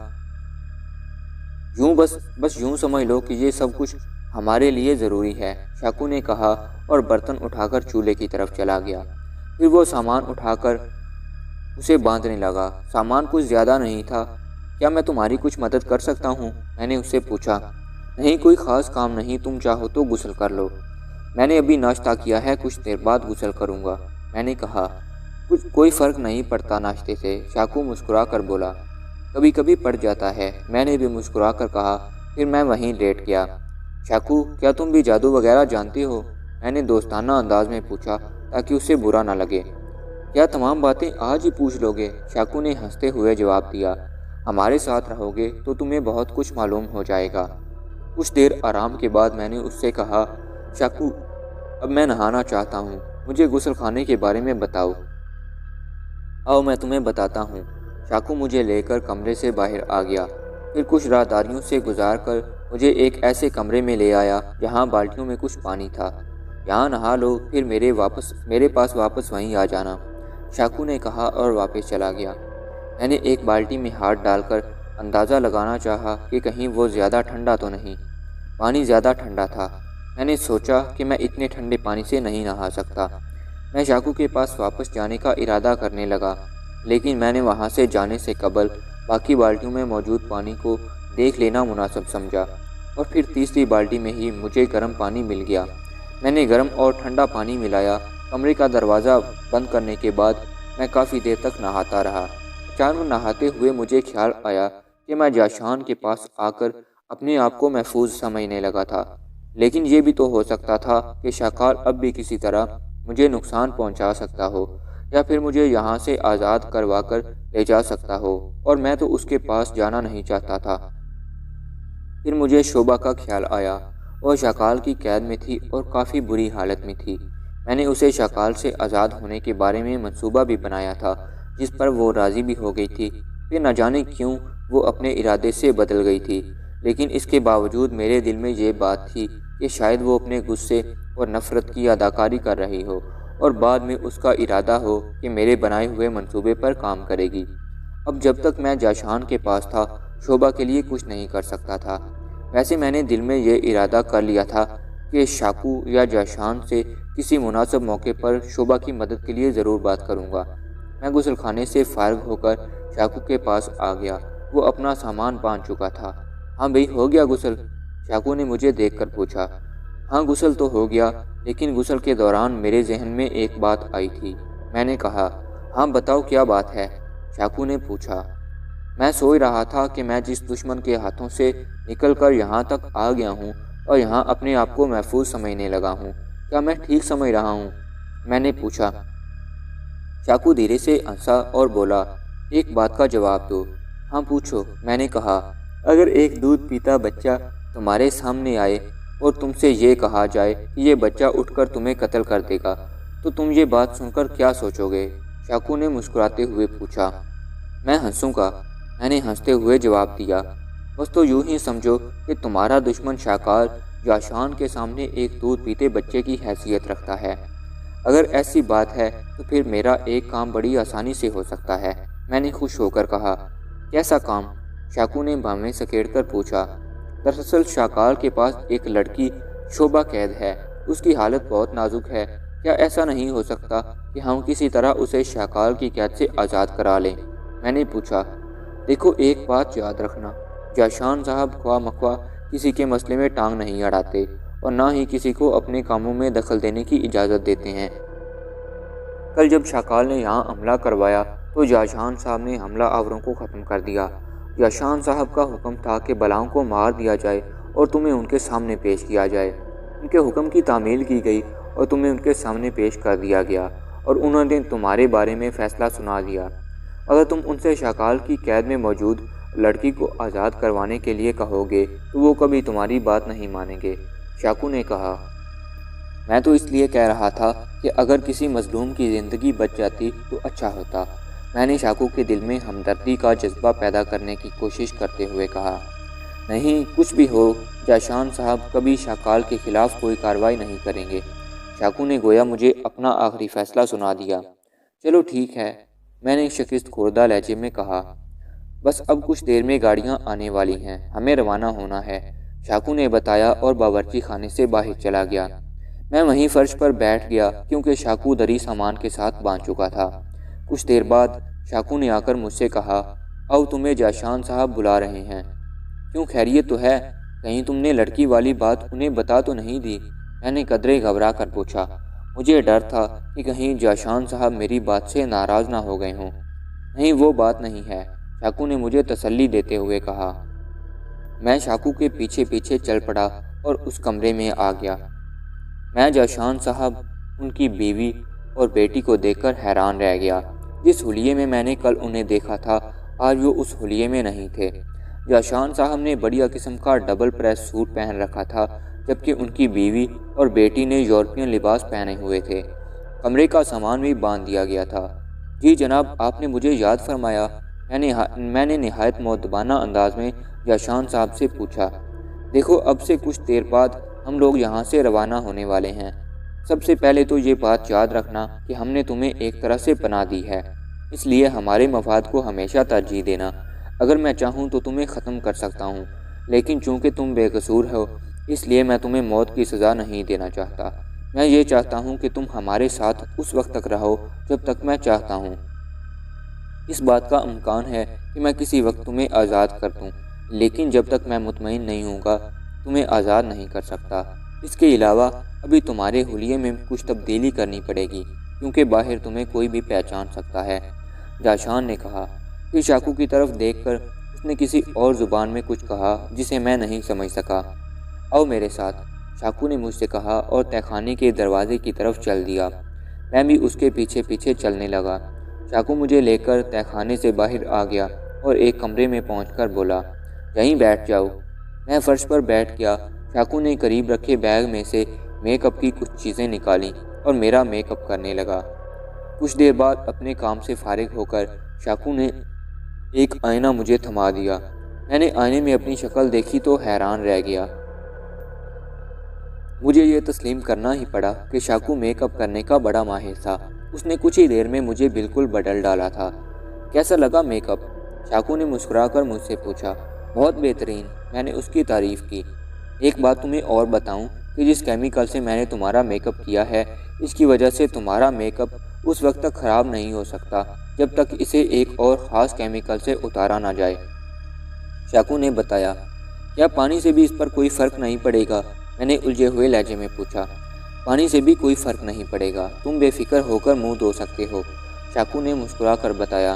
بس یوں سمجھ لو کہ یہ سب کچھ ہمارے لیے ضروری ہے، شاکو نے کہا اور برتن اٹھا کر چولہے کی طرف چلا گیا۔ پھر وہ سامان اٹھا کر اسے باندھنے لگا۔ سامان کچھ زیادہ نہیں تھا، کیا میں تمہاری کچھ مدد کر سکتا ہوں؟ میں نے اس سے پوچھا۔ نہیں، کوئی خاص کام نہیں، تم چاہو تو غسل کر لو۔ میں نے ابھی ناشتہ کیا ہے، کچھ دیر بعد غسل کروں گا، میں نے کہا۔ کوئی فرق نہیں پڑتا ناشتے سے، شاکو مسکرا کر بولا۔ کبھی کبھی پڑ جاتا ہے، میں نے بھی مسکرا کر کہا۔ پھر میں وہیں لیٹ گیا۔ شاکو، کیا تم بھی جادو وغیرہ جانتے ہو؟ میں نے دوستانہ انداز میں پوچھا تاکہ اسے برا نہ لگے۔ کیا تمام باتیں آج ہی پوچھ لو گے؟ شاکو نے ہنستے ہوئے جواب دیا۔ ہمارے ساتھ رہو گے تو تمہیں بہت کچھ معلوم ہو جائے گا۔ کچھ دیر آرام کے بعد میں نے اس سے کہا، شاکو، اب میں نہانا چاہتا ہوں، مجھے غسل خانے کے بارے میں بتاؤ۔ آؤ میں تمہیں بتاتا ہوں۔ شاکو مجھے لے کر کمرے سے باہر آ گیا، پھر کچھ راہداریوں سے گزار کر مجھے ایک ایسے کمرے میں لے آیا جہاں بالٹیوں میں کچھ پانی تھا۔ یہاں نہا لو، پھر میرے پاس واپس وہیں آ جانا، شاکو نے کہا اور واپس چلا گیا۔ میں نے ایک بالٹی میں ہاتھ ڈال کر اندازہ لگانا چاہا کہ کہیں وہ زیادہ ٹھنڈا تو نہیں۔ پانی زیادہ ٹھنڈا تھا۔ میں نے سوچا کہ میں اتنے ٹھنڈے پانی سے نہیں نہا سکتا۔ میں شاکو کے پاس واپس جانے کا ارادہ کرنے لگا، لیکن میں نے وہاں سے جانے سے قبل باقی بالٹیوں میں موجود پانی کو دیکھ لینا مناسب سمجھا، اور پھر تیسری بالٹی میں ہی مجھے گرم پانی مل گیا۔ میں نے گرم اور ٹھنڈا پانی ملایا۔ کمرے کا دروازہ بند کرنے کے بعد میں کافی دیر تک نہاتا رہا۔ اچانک نہاتے ہوئے مجھے خیال آیا کہ میں جاشان کے پاس آ کر اپنے آپ کو محفوظ سمجھنے لگا تھا، لیکن یہ بھی تو ہو سکتا تھا کہ شاکال اب بھی کسی طرح مجھے نقصان پہنچا سکتا ہو، یا پھر مجھے یہاں سے آزاد کروا کر لے جا سکتا ہو، اور میں تو اس کے پاس جانا نہیں چاہتا تھا۔ پھر مجھے شوبھا کا خیال آیا۔ وہ شاکال کی قید میں تھی اور کافی بری حالت میں تھی۔ میں نے اسے شاکال سے آزاد ہونے کے بارے میں منصوبہ بھی بنایا تھا، جس پر وہ راضی بھی ہو گئی تھی۔ پھر نہ جانے کیوں وہ اپنے ارادے سے بدل گئی تھی، لیکن اس کے باوجود میرے دل میں یہ بات تھی کہ شاید وہ اپنے غصے اور نفرت کی اداکاری کر رہی ہو، اور بعد میں اس کا ارادہ ہو کہ میرے بنائے ہوئے منصوبے پر کام کرے گی۔ اب جب تک میں جاشان کے پاس تھا، شوبھا کے لیے کچھ نہیں کر سکتا تھا۔ ویسے میں نے دل میں یہ ارادہ کر لیا تھا کہ شاکو یا جاشان سے کسی مناسب موقع پر شوبھا کی مدد کے لیے ضرور بات کروں گا۔ میں غسل خانے سے فارغ ہو کر شاکو کے پاس آ گیا۔ وہ اپنا سامان باندھ چکا تھا۔ ہاں بھئی، ہو گیا غسل؟ شاکو نے مجھے دیکھ کر پوچھا۔ ہاں غسل تو ہو گیا، لیکن غسل کے دوران میرے ذہن میں ایک بات آئی تھی۔ میں نے کہا، ہاں بتاؤ کیا بات ہے؟ شاکو نے پوچھا۔ میں سوچ رہا تھا کہ میں جس دشمن کے ہاتھوں سے نکل کر یہاں تک آ گیا ہوں اور یہاں اپنے آپ کو محفوظ سمجھنے لگا ہوں، کیا میں ٹھیک سمجھ رہا ہوں؟ میں نے پوچھا۔ شاکو دھیرے سے ہنسا اور بولا، ایک بات کا جواب دو۔ ہاں پوچھو، میں نے کہا۔ اگر ایک دودھ پیتا بچہ تمہارے سامنے آئے اور تم سے یہ کہا جائے کہ یہ بچہ اٹھ کر تمہیں قتل کر دے گا، تو تم یہ بات سن کر کیا سوچو گے؟ شاکو نے مسکراتے ہوئے پوچھا۔ میں ہنسوں گا، میں نے ہنستے ہوئے جواب دیا۔ بس تو یوں ہی سمجھو کہ تمہارا دشمن شاکال جاشان کے سامنے ایک دودھ پیتے بچے کی حیثیت رکھتا ہے۔ اگر ایسی بات ہے تو پھر میرا ایک کام بڑی آسانی سے ہو سکتا ہے، میں نے خوش ہو کر کہا۔ کیسا کام؟ شاکو نے بھامیں سکیڑ کر پوچھا۔ دراصل شاکال کے پاس ایک لڑکی شوبھا قید ہے، اس کی حالت بہت نازک ہے۔ کیا ایسا نہیں ہو سکتا کہ ہم کسی طرح اسے شاکال کی قید سے آزاد کرا لیں؟ میں نے پوچھا۔ دیکھو، ایک بات یاد رکھنا، جاشان صاحب خواہ مخواہ کسی کے مسئلے میں ٹانگ نہیں اڑاتے، اور نہ ہی کسی کو اپنے کاموں میں دخل دینے کی اجازت دیتے ہیں۔ کل جب شاکال نے یہاں حملہ کروایا تو جاشان صاحب نے حملہ آوروں کو ختم کر دیا۔ جاشان صاحب کا حکم تھا کہ بلاؤں کو مار دیا جائے اور تمہیں ان کے سامنے پیش کیا جائے۔ ان کے حکم کی تعمیل کی گئی اور تمہیں ان کے سامنے پیش کر دیا گیا، اور انہوں نے تمہارے بارے میں فیصلہ سنا دیا۔ اگر تم ان سے شاکال کی قید میں موجود لڑکی کو آزاد کروانے کے لیے کہو گے تو وہ کبھی تمہاری بات نہیں مانیں گے، شاکو نے کہا۔ میں تو اس لیے کہہ رہا تھا کہ اگر کسی مظلوم کی زندگی بچ جاتی تو اچھا ہوتا، میں نے شاکو کے دل میں ہمدردی کا جذبہ پیدا کرنے کی کوشش کرتے ہوئے کہا۔ نہیں، کچھ بھی ہو، جاشان صاحب کبھی شاکال کے خلاف کوئی کارروائی نہیں کریں گے، شاکو نے گویا مجھے اپنا آخری فیصلہ سنا دیا۔ چلو ٹھیک ہے، میں نے شکست خوردہ لہجے میں کہا۔ بس اب کچھ دیر میں گاڑیاں آنے والی ہیں، ہمیں روانہ ہونا ہے، شاکو نے بتایا اور باورچی خانے سے باہر چلا گیا۔ میں وہیں فرش پر بیٹھ گیا کیونکہ شاکو دری سامان کے ساتھ باندھ چکا تھا۔ کچھ دیر بعد شاکو نے آ کر مجھ سے کہا، او تمہیں جاشان صاحب بلا رہے ہیں۔ کیوں، خیریت تو ہے؟ کہیں تم نے لڑکی والی بات انہیں بتا تو نہیں دی؟ میں نے قدرے گھبرا کر پوچھا۔ مجھے ڈر تھا کہ کہیں جاشان صاحب میری بات سے ناراض نہ ہو گئے ہوں۔ نہیں، وہ بات نہیں ہے، شاکو نے مجھے تسلی دیتے ہوئے کہا۔ میں شاکو کے پیچھے پیچھے چل پڑا اور اس کمرے میں آ گیا۔ میں جاشان صاحب، ان کی بیوی اور بیٹی کو دیکھ کر حیران رہ گیا۔ جس حلیے میں میں نے کل انہیں دیکھا تھا، آج وہ اس حلیے میں نہیں تھے۔ جاشان صاحب نے بڑھیا قسم کا ڈبل پریس سوٹ پہن رکھا تھا، جبکہ ان کی بیوی اور بیٹی نے یورپین لباس پہنے ہوئے تھے۔ کمرے کا سامان بھی باندھ دیا گیا تھا۔ جی جناب، آپ نے مجھے یاد فرمایا؟ میں نے نہایت مؤدبانہ انداز میں جاشان صاحب سے پوچھا۔ دیکھو، اب سے کچھ دیر بعد ہم لوگ یہاں سے روانہ ہونے والے ہیں۔ سب سے پہلے تو یہ بات یاد رکھنا کہ ہم نے تمہیں ایک طرح سے پناہ دی ہے، اس لیے ہمارے مفاد کو ہمیشہ ترجیح دینا۔ اگر میں چاہوں تو تمہیں ختم کر سکتا ہوں، لیکن چونکہ تم بے قصور ہو، اس لیے میں تمہیں موت کی سزا نہیں دینا چاہتا۔ میں یہ چاہتا ہوں کہ تم ہمارے ساتھ اس وقت تک رہو جب تک میں چاہتا ہوں۔ اس بات کا امکان ہے کہ میں کسی وقت تمہیں آزاد کر دوں، لیکن جب تک میں مطمئن نہیں ہوں گا تمہیں آزاد نہیں کر سکتا۔ اس کے علاوہ ابھی تمہارے حلیے میں کچھ تبدیلی کرنی پڑے گی، کیونکہ باہر تمہیں کوئی بھی پہچان سکتا ہے، جاشان نے کہا۔ پھر شاکو کی طرف دیکھ کر اس نے کسی اور زبان میں کچھ کہا جسے میں نہیں سمجھ سکا۔ آؤ میرے ساتھ، شاکو نے مجھ سے کہا اور تہہ خانے کے دروازے کی طرف چل دیا۔ میں بھی اس کے پیچھے پیچھے چلنے لگا۔ شاکو مجھے لے کر تہہ خانے سے باہر آ گیا اور ایک کمرے میں پہنچ کر بولا، یہیں بیٹھ جاؤ۔ میں فرش پر بیٹھ گیا۔ شاکو نے قریب رکھے بیگ میں سے میک اپ کی کچھ چیزیں نکالیں اور میرا میک اپ کرنے لگا۔ کچھ دیر بعد اپنے کام سے فارغ ہو کر شاکو نے ایک آئینہ مجھے تھما دیا۔ میں نے آئینے میں اپنی شکل دیکھی تو حیران رہ گیا۔ مجھے یہ تسلیم کرنا ہی پڑا کہ شاکو میک اپ کرنے کا بڑا ماہر تھا۔ اس نے کچھ ہی دیر میں مجھے بالکل بدل ڈالا تھا۔ کیسا لگا میک اپ؟ شاکو نے مسکرا کر مجھ سے پوچھا۔ بہت بہترین، میں نے اس کی تعریف کی۔ ایک بات تمہیں اور بتاؤں کہ جس کیمیکل سے میں نے تمہارا میک اپ کیا ہے، اس کی وجہ سے تمہارا میک اپ اس وقت تک خراب نہیں ہو سکتا جب تک اسے ایک اور خاص کیمیکل سے اتارا نہ جائے، شاکو نے بتایا۔ کیا پانی سے بھی اس پر کوئی فرق نہیں پڑے گا؟ میں نے الجھے ہوئے لہجے میں پوچھا۔ پانی سے بھی کوئی فرق نہیں پڑے گا، تم بے فکر ہو کر منہ دھو سکتے ہو، شاکو نے مسکرا کر بتایا۔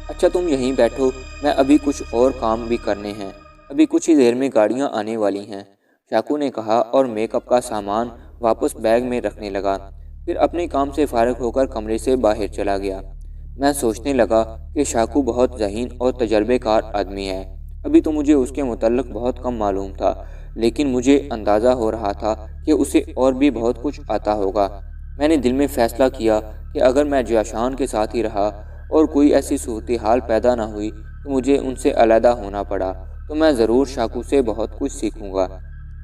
اچھا تم یہیں بیٹھو، میں ابھی کچھ اور کام بھی کرنے ہیں، ابھی کچھ ہی دیر میں گاڑیاں آنے والی ہیں، شاکو نے کہا اور میک اپ کا سامان واپس بیگ میں رکھنے لگا۔ پھر اپنے کام سے فارغ ہو کر کمرے سے باہر چلا گیا۔ میں سوچنے لگا کہ شاکو بہت ذہین اور تجربے کار آدمی ہے۔ ابھی تو مجھے اس کے متعلق بہت کم معلوم تھا، لیکن مجھے اندازہ ہو رہا تھا کہ اسے اور بھی بہت کچھ آتا ہوگا۔ میں نے دل میں فیصلہ کیا کہ اگر میں جاشان کے ساتھ ہی رہا اور کوئی ایسی صورتحال پیدا نہ ہوئی کہ مجھے ان سے علیحدہ ہونا پڑا، تو میں ضرور شاکو سے بہت کچھ سیکھوں گا۔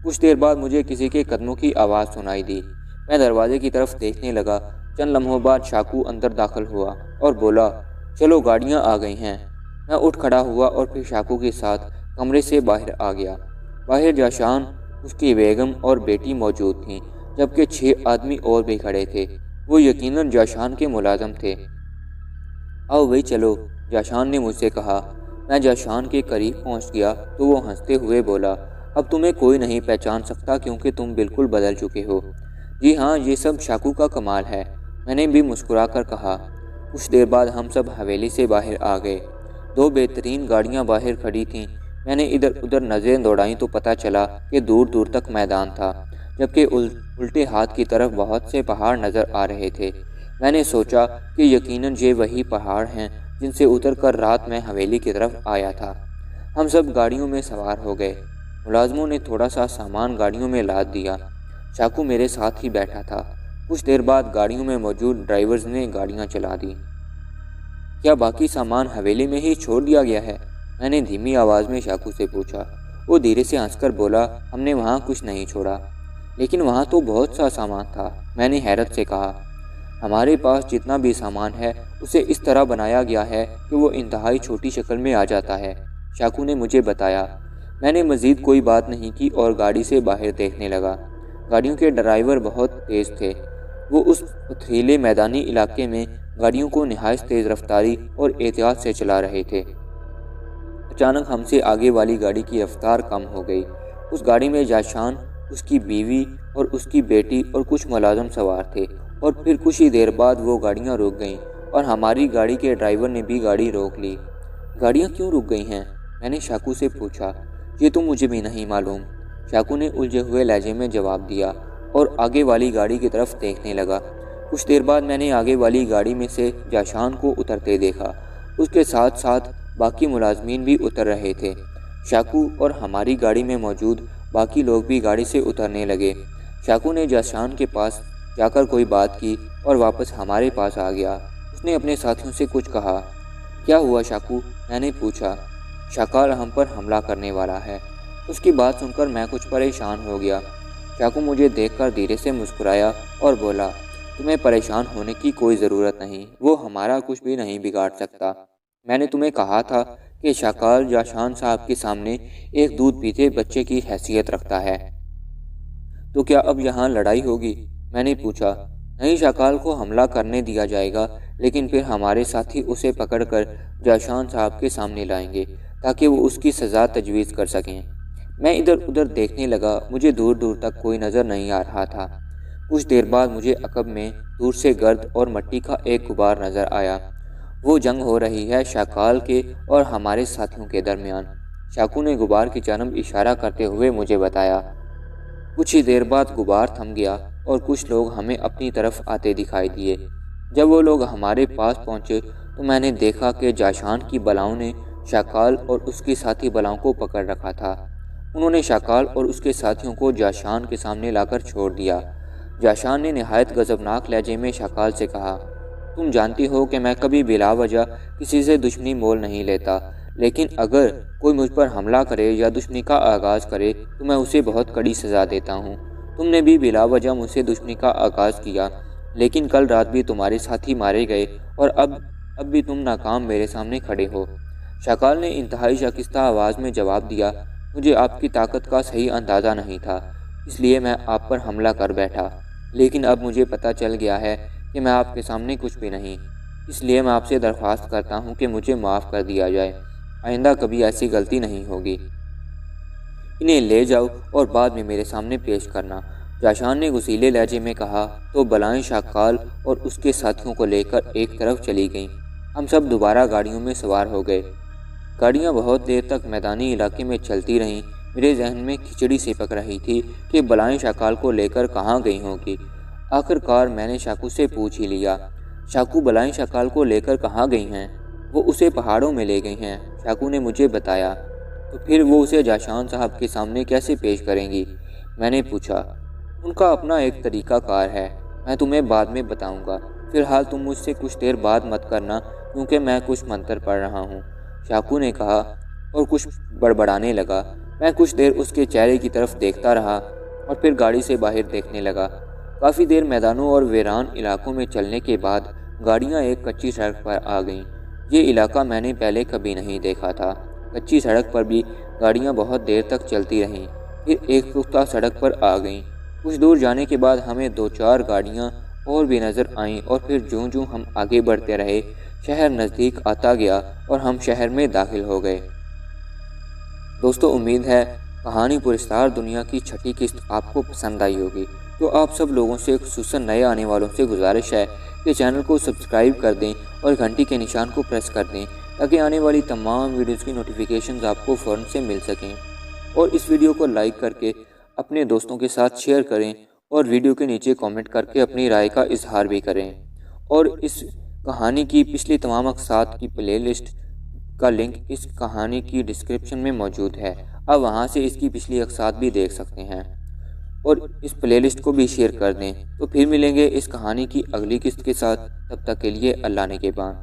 کچھ دیر بعد مجھے کسی کے قدموں کی آواز سنائی دی۔ میں دروازے کی طرف دیکھنے لگا۔ چند لمحوں بعد شاکو اندر داخل ہوا اور بولا، چلو گاڑیاں آ گئی ہیں۔ میں اٹھ کھڑا ہوا اور پھر شاکو کے ساتھ کمرے سے باہر آ گیا۔ باہر جاشان، اس کی بیگم اور بیٹی موجود تھیں، جبکہ 6 آدمی اور بھی کھڑے تھے۔ وہ یقیناً جاشان کے ملازم تھے۔ آؤ بھائی چلو، جاشان نے مجھ سے کہا۔ میں جاشان کے قریب پہنچ گیا تو وہ ہنستے ہوئے بولا، اب تمہیں کوئی نہیں پہچان سکتا کیونکہ تم بالکل بدل چکے ہو۔ جی ہاں، یہ سب شاکو کا کمال ہے، میں نے بھی مسکرا کر کہا۔ کچھ دیر بعد ہم سب حویلی سے باہر آ گئے۔ 2 بہترین گاڑیاں باہر کھڑی تھیں۔ میں نے ادھر ادھر نظریں دوڑائیں تو پتہ چلا کہ دور دور تک میدان تھا، جبکہ الٹے ہاتھ کی طرف بہت سے پہاڑ نظر آ رہے تھے۔ میں نے سوچا کہ یقیناً یہ وہی پہاڑ ہیں جن سے اتر کر رات میں حویلی کی طرف آیا تھا۔ ہم سب گاڑیوں میں سوار ہو گئے۔ ملازموں نے تھوڑا سا سامان گاڑیوں میں لاد دیا۔ شاکو میرے ساتھ ہی بیٹھا تھا۔ کچھ دیر بعد گاڑیوں میں موجود ڈرائیورز نے گاڑیاں چلا دی۔ کیا باقی سامان حویلی میں ہی چھوڑ دیا گیا ہے؟ میں نے دھیمی آواز میں شاکو سے پوچھا۔ وہ دھیرے سے ہنس کر بولا، ہم نے وہاں کچھ نہیں چھوڑا۔ لیکن وہاں تو بہت سا سامان تھا، میں نے حیرت سے کہا۔ ہمارے پاس جتنا بھی سامان ہے اسے اس طرح بنایا گیا ہے کہ وہ انتہائی چھوٹی شکل میں آ جاتا ہے، شاکو نے مجھے بتایا۔ میں نے مزید کوئی بات نہیں کی اور گاڑی سے باہر دیکھنے لگا۔ گاڑیوں کے ڈرائیور بہت تیز تھے۔ وہ اس پتھریلے میدانی علاقے میں گاڑیوں کو نہایت تیز رفتاری اور احتیاط سے چلا رہے تھے۔ اچانک ہم سے آگے والی گاڑی کی رفتار کم ہو گئی۔ اس گاڑی میں جاشان، اس کی بیوی اور اس کی بیٹی اور کچھ ملازم سوار تھے، اور پھر کچھ ہی دیر بعد وہ گاڑیاں رک گئیں اور ہماری گاڑی کے ڈرائیور نے بھی گاڑی روک لی۔ گاڑیاں کیوں رک گئی ہیں؟ میں نے شاکو سے پوچھا۔ یہ تو مجھے بھی نہیں معلوم، شاکو نے الجھے ہوئے لہجے میں جواب دیا اور آگے والی گاڑی کی طرف دیکھنے لگا۔ کچھ دیر بعد میں نے آگے والی گاڑی میں سے جاشان کو اترتے دیکھا۔ اس کے ساتھ ساتھ باقی ملازمین بھی اتر رہے تھے۔ شاکو اور ہماری گاڑی میں موجود باقی لوگ بھی گاڑی سے اترنے لگے۔ شاکو نے جاشان کے پاس جا کر کوئی بات کی اور واپس ہمارے پاس آ گیا۔ اس نے اپنے ساتھیوں سے کچھ کہا۔ کیا ہوا شاکو؟ میں نے پوچھا۔ شاکال ہم پر حملہ کرنے والا ہے۔ اس کی بات سن کر میں کچھ پریشان ہو گیا۔ شاکو مجھے دیکھ کر دھیرے سے مسکرایا اور بولا، تمہیں پریشان ہونے کی کوئی ضرورت نہیں، وہ ہمارا کچھ بھی نہیں بگاڑ سکتا۔ میں نے تمہیں کہا تھا کہ شاکال جاشان صاحب کے سامنے ایک دودھ پیتے بچے کی حیثیت رکھتا ہے۔ تو کیا اب یہاں لڑائی ہوگی؟ میں نے پوچھا۔ نہیں، شاکال کو حملہ کرنے دیا جائے گا، لیکن پھر ہمارے ساتھی اسے پکڑ کر جاشان صاحب کے سامنے لائیں گے تاکہ وہ اس کی سزا تجویز کر سکیں۔ میں ادھر ادھر دیکھنے لگا، مجھے دور دور تک کوئی نظر نہیں آ رہا تھا۔ کچھ دیر بعد مجھے عقب میں دور سے گرد اور مٹی کا ایک غبار نظر آیا۔ وہ جنگ ہو رہی ہے شاکال کے اور ہمارے ساتھیوں کے درمیان، شاکو نے غبار کی جانب اشارہ کرتے ہوئے مجھے بتایا۔ کچھ ہی دیر بعد غبار تھم گیا اور کچھ لوگ ہمیں اپنی طرف آتے دکھائی دیے۔ جب وہ لوگ ہمارے پاس پہنچے تو میں نے دیکھا کہ جاشان کی بلاؤں نے شاکال اور اس کے ساتھی بلاؤں کو پکڑ رکھا تھا۔ انہوں نے شاکال اور اس کے ساتھیوں کو جاشان کے سامنے لا کر چھوڑ دیا۔ جاشان نے نہایت غضبناک لہجے میں شاکال سے کہا، تم جانتی ہو کہ میں کبھی بلا وجہ کسی سے دشمنی مول نہیں لیتا، لیکن اگر کوئی مجھ پر حملہ کرے یا دشمنی کا آغاز کرے تو میں اسے بہت کڑی سزا دیتا ہوں۔ تم نے بھی بلا وجہ مجھ سے دشمنی کا آغاز کیا، لیکن کل رات بھی تمہارے ساتھی مارے گئے اور اب بھی تم ناکام میرے سامنے کھڑے ہو۔ شاکال نے انتہائی شائستہ آواز میں جواب دیا، مجھے آپ کی طاقت کا صحیح اندازہ نہیں تھا، اس لیے میں آپ پر حملہ کر بیٹھا، لیکن اب مجھے پتہ چل گیا ہے کہ میں آپ کے سامنے کچھ بھی نہیں، اس لیے میں آپ سے درخواست کرتا ہوں کہ مجھے معاف کر دیا جائے، آئندہ کبھی ایسی غلطی نہیں ہوگی۔ انہیں لے جاؤ اور بعد میں میرے سامنے پیش کرنا، جاشان نے غصیلے لہجے میں کہا۔ تو بلائیں شاکال اور اس کے ساتھیوں کو لے کر ایک طرف چلی گئیں۔ ہم سب دوبارہ گاڑیوں میں سوار ہو گئے۔ گاڑیاں بہت دیر تک میدانی علاقے میں چلتی رہیں۔ میرے ذہن میں کھچڑی سی پک رہی تھی کہ بلائیں شاکال کو لے کر کہاں گئی ہوں گی۔ آخر کار میں نے شاکو سے پوچھ ہی لیا، شاکو بلائیں شاکال کو لے کر کہاں گئی ہیں؟ وہ اسے پہاڑوں میں لے گئی ہیں، شاکو نے مجھے بتایا۔ تو پھر وہ اسے جاشان صاحب کے سامنے کیسے پیش کریں گی؟ میں نے پوچھا۔ ان کا اپنا ایک طریقہ کار ہے، میں تمہیں بعد میں بتاؤں گا، فی الحال تم مجھ سے کچھ دیر بعد مت کرنا کیونکہ میں کچھ منتر پڑھ رہا ہوں، شاکو نے کہا اور کچھ بڑبڑانے لگا۔ میں کچھ دیر اس کے چہرے کی طرف دیکھتا رہا اور پھر گاڑی سے باہر دیکھنے لگا۔ کافی دیر میدانوں اور ویران علاقوں میں چلنے کے بعد گاڑیاں ایک کچی سڑک پر آ گئیں۔ یہ علاقہ میں نے پہلے کبھی نہیں دیکھا تھا۔ کچی سڑک پر بھی گاڑیاں بہت دیر تک چلتی رہیں، پھر ایک پختہ سڑک پر آ گئیں۔ کچھ دور جانے کے بعد ہمیں 2-4 گاڑیاں اور بھی نظر آئیں اور پھر جوں جوں ہم آگے بڑھتے رہے شہر نزدیک آتا گیا اور ہم شہر میں داخل ہو گئے۔ دوستو، امید ہے کہانی پرستار دنیا کی 6ٹھی قسط آپ کو پسند آئی ہوگی۔ تو آپ سب لوگوں سے خصوصاً نئے آنے والوں سے گزارش ہے کہ چینل کو سبسکرائب کر دیں اور گھنٹی کے نشان کو پریس کر دیں تاکہ آنے والی تمام ویڈیوز کی نوٹیفیکیشنز آپ کو فوراً سے مل سکیں، اور اس ویڈیو کو لائک کر کے اپنے دوستوں کے ساتھ شیئر کریں اور ویڈیو کے نیچے کامنٹ کر کے اپنی رائے کا اظہار بھی کریں۔ اور اس کہانی کی پچھلی تمام اقساط کی پلے لسٹ کا لنک اس کہانی کی ڈسکرپشن میں موجود ہے، آپ وہاں سے اس کی پچھلی اقساط بھی دیکھ سکتے ہیں، اور اس پلے لسٹ کو بھی شیئر کر دیں۔ تو پھر ملیں گے اس کہانی کی اگلی قسط کے ساتھ، تب تک کے لیے اللہ نگہبان۔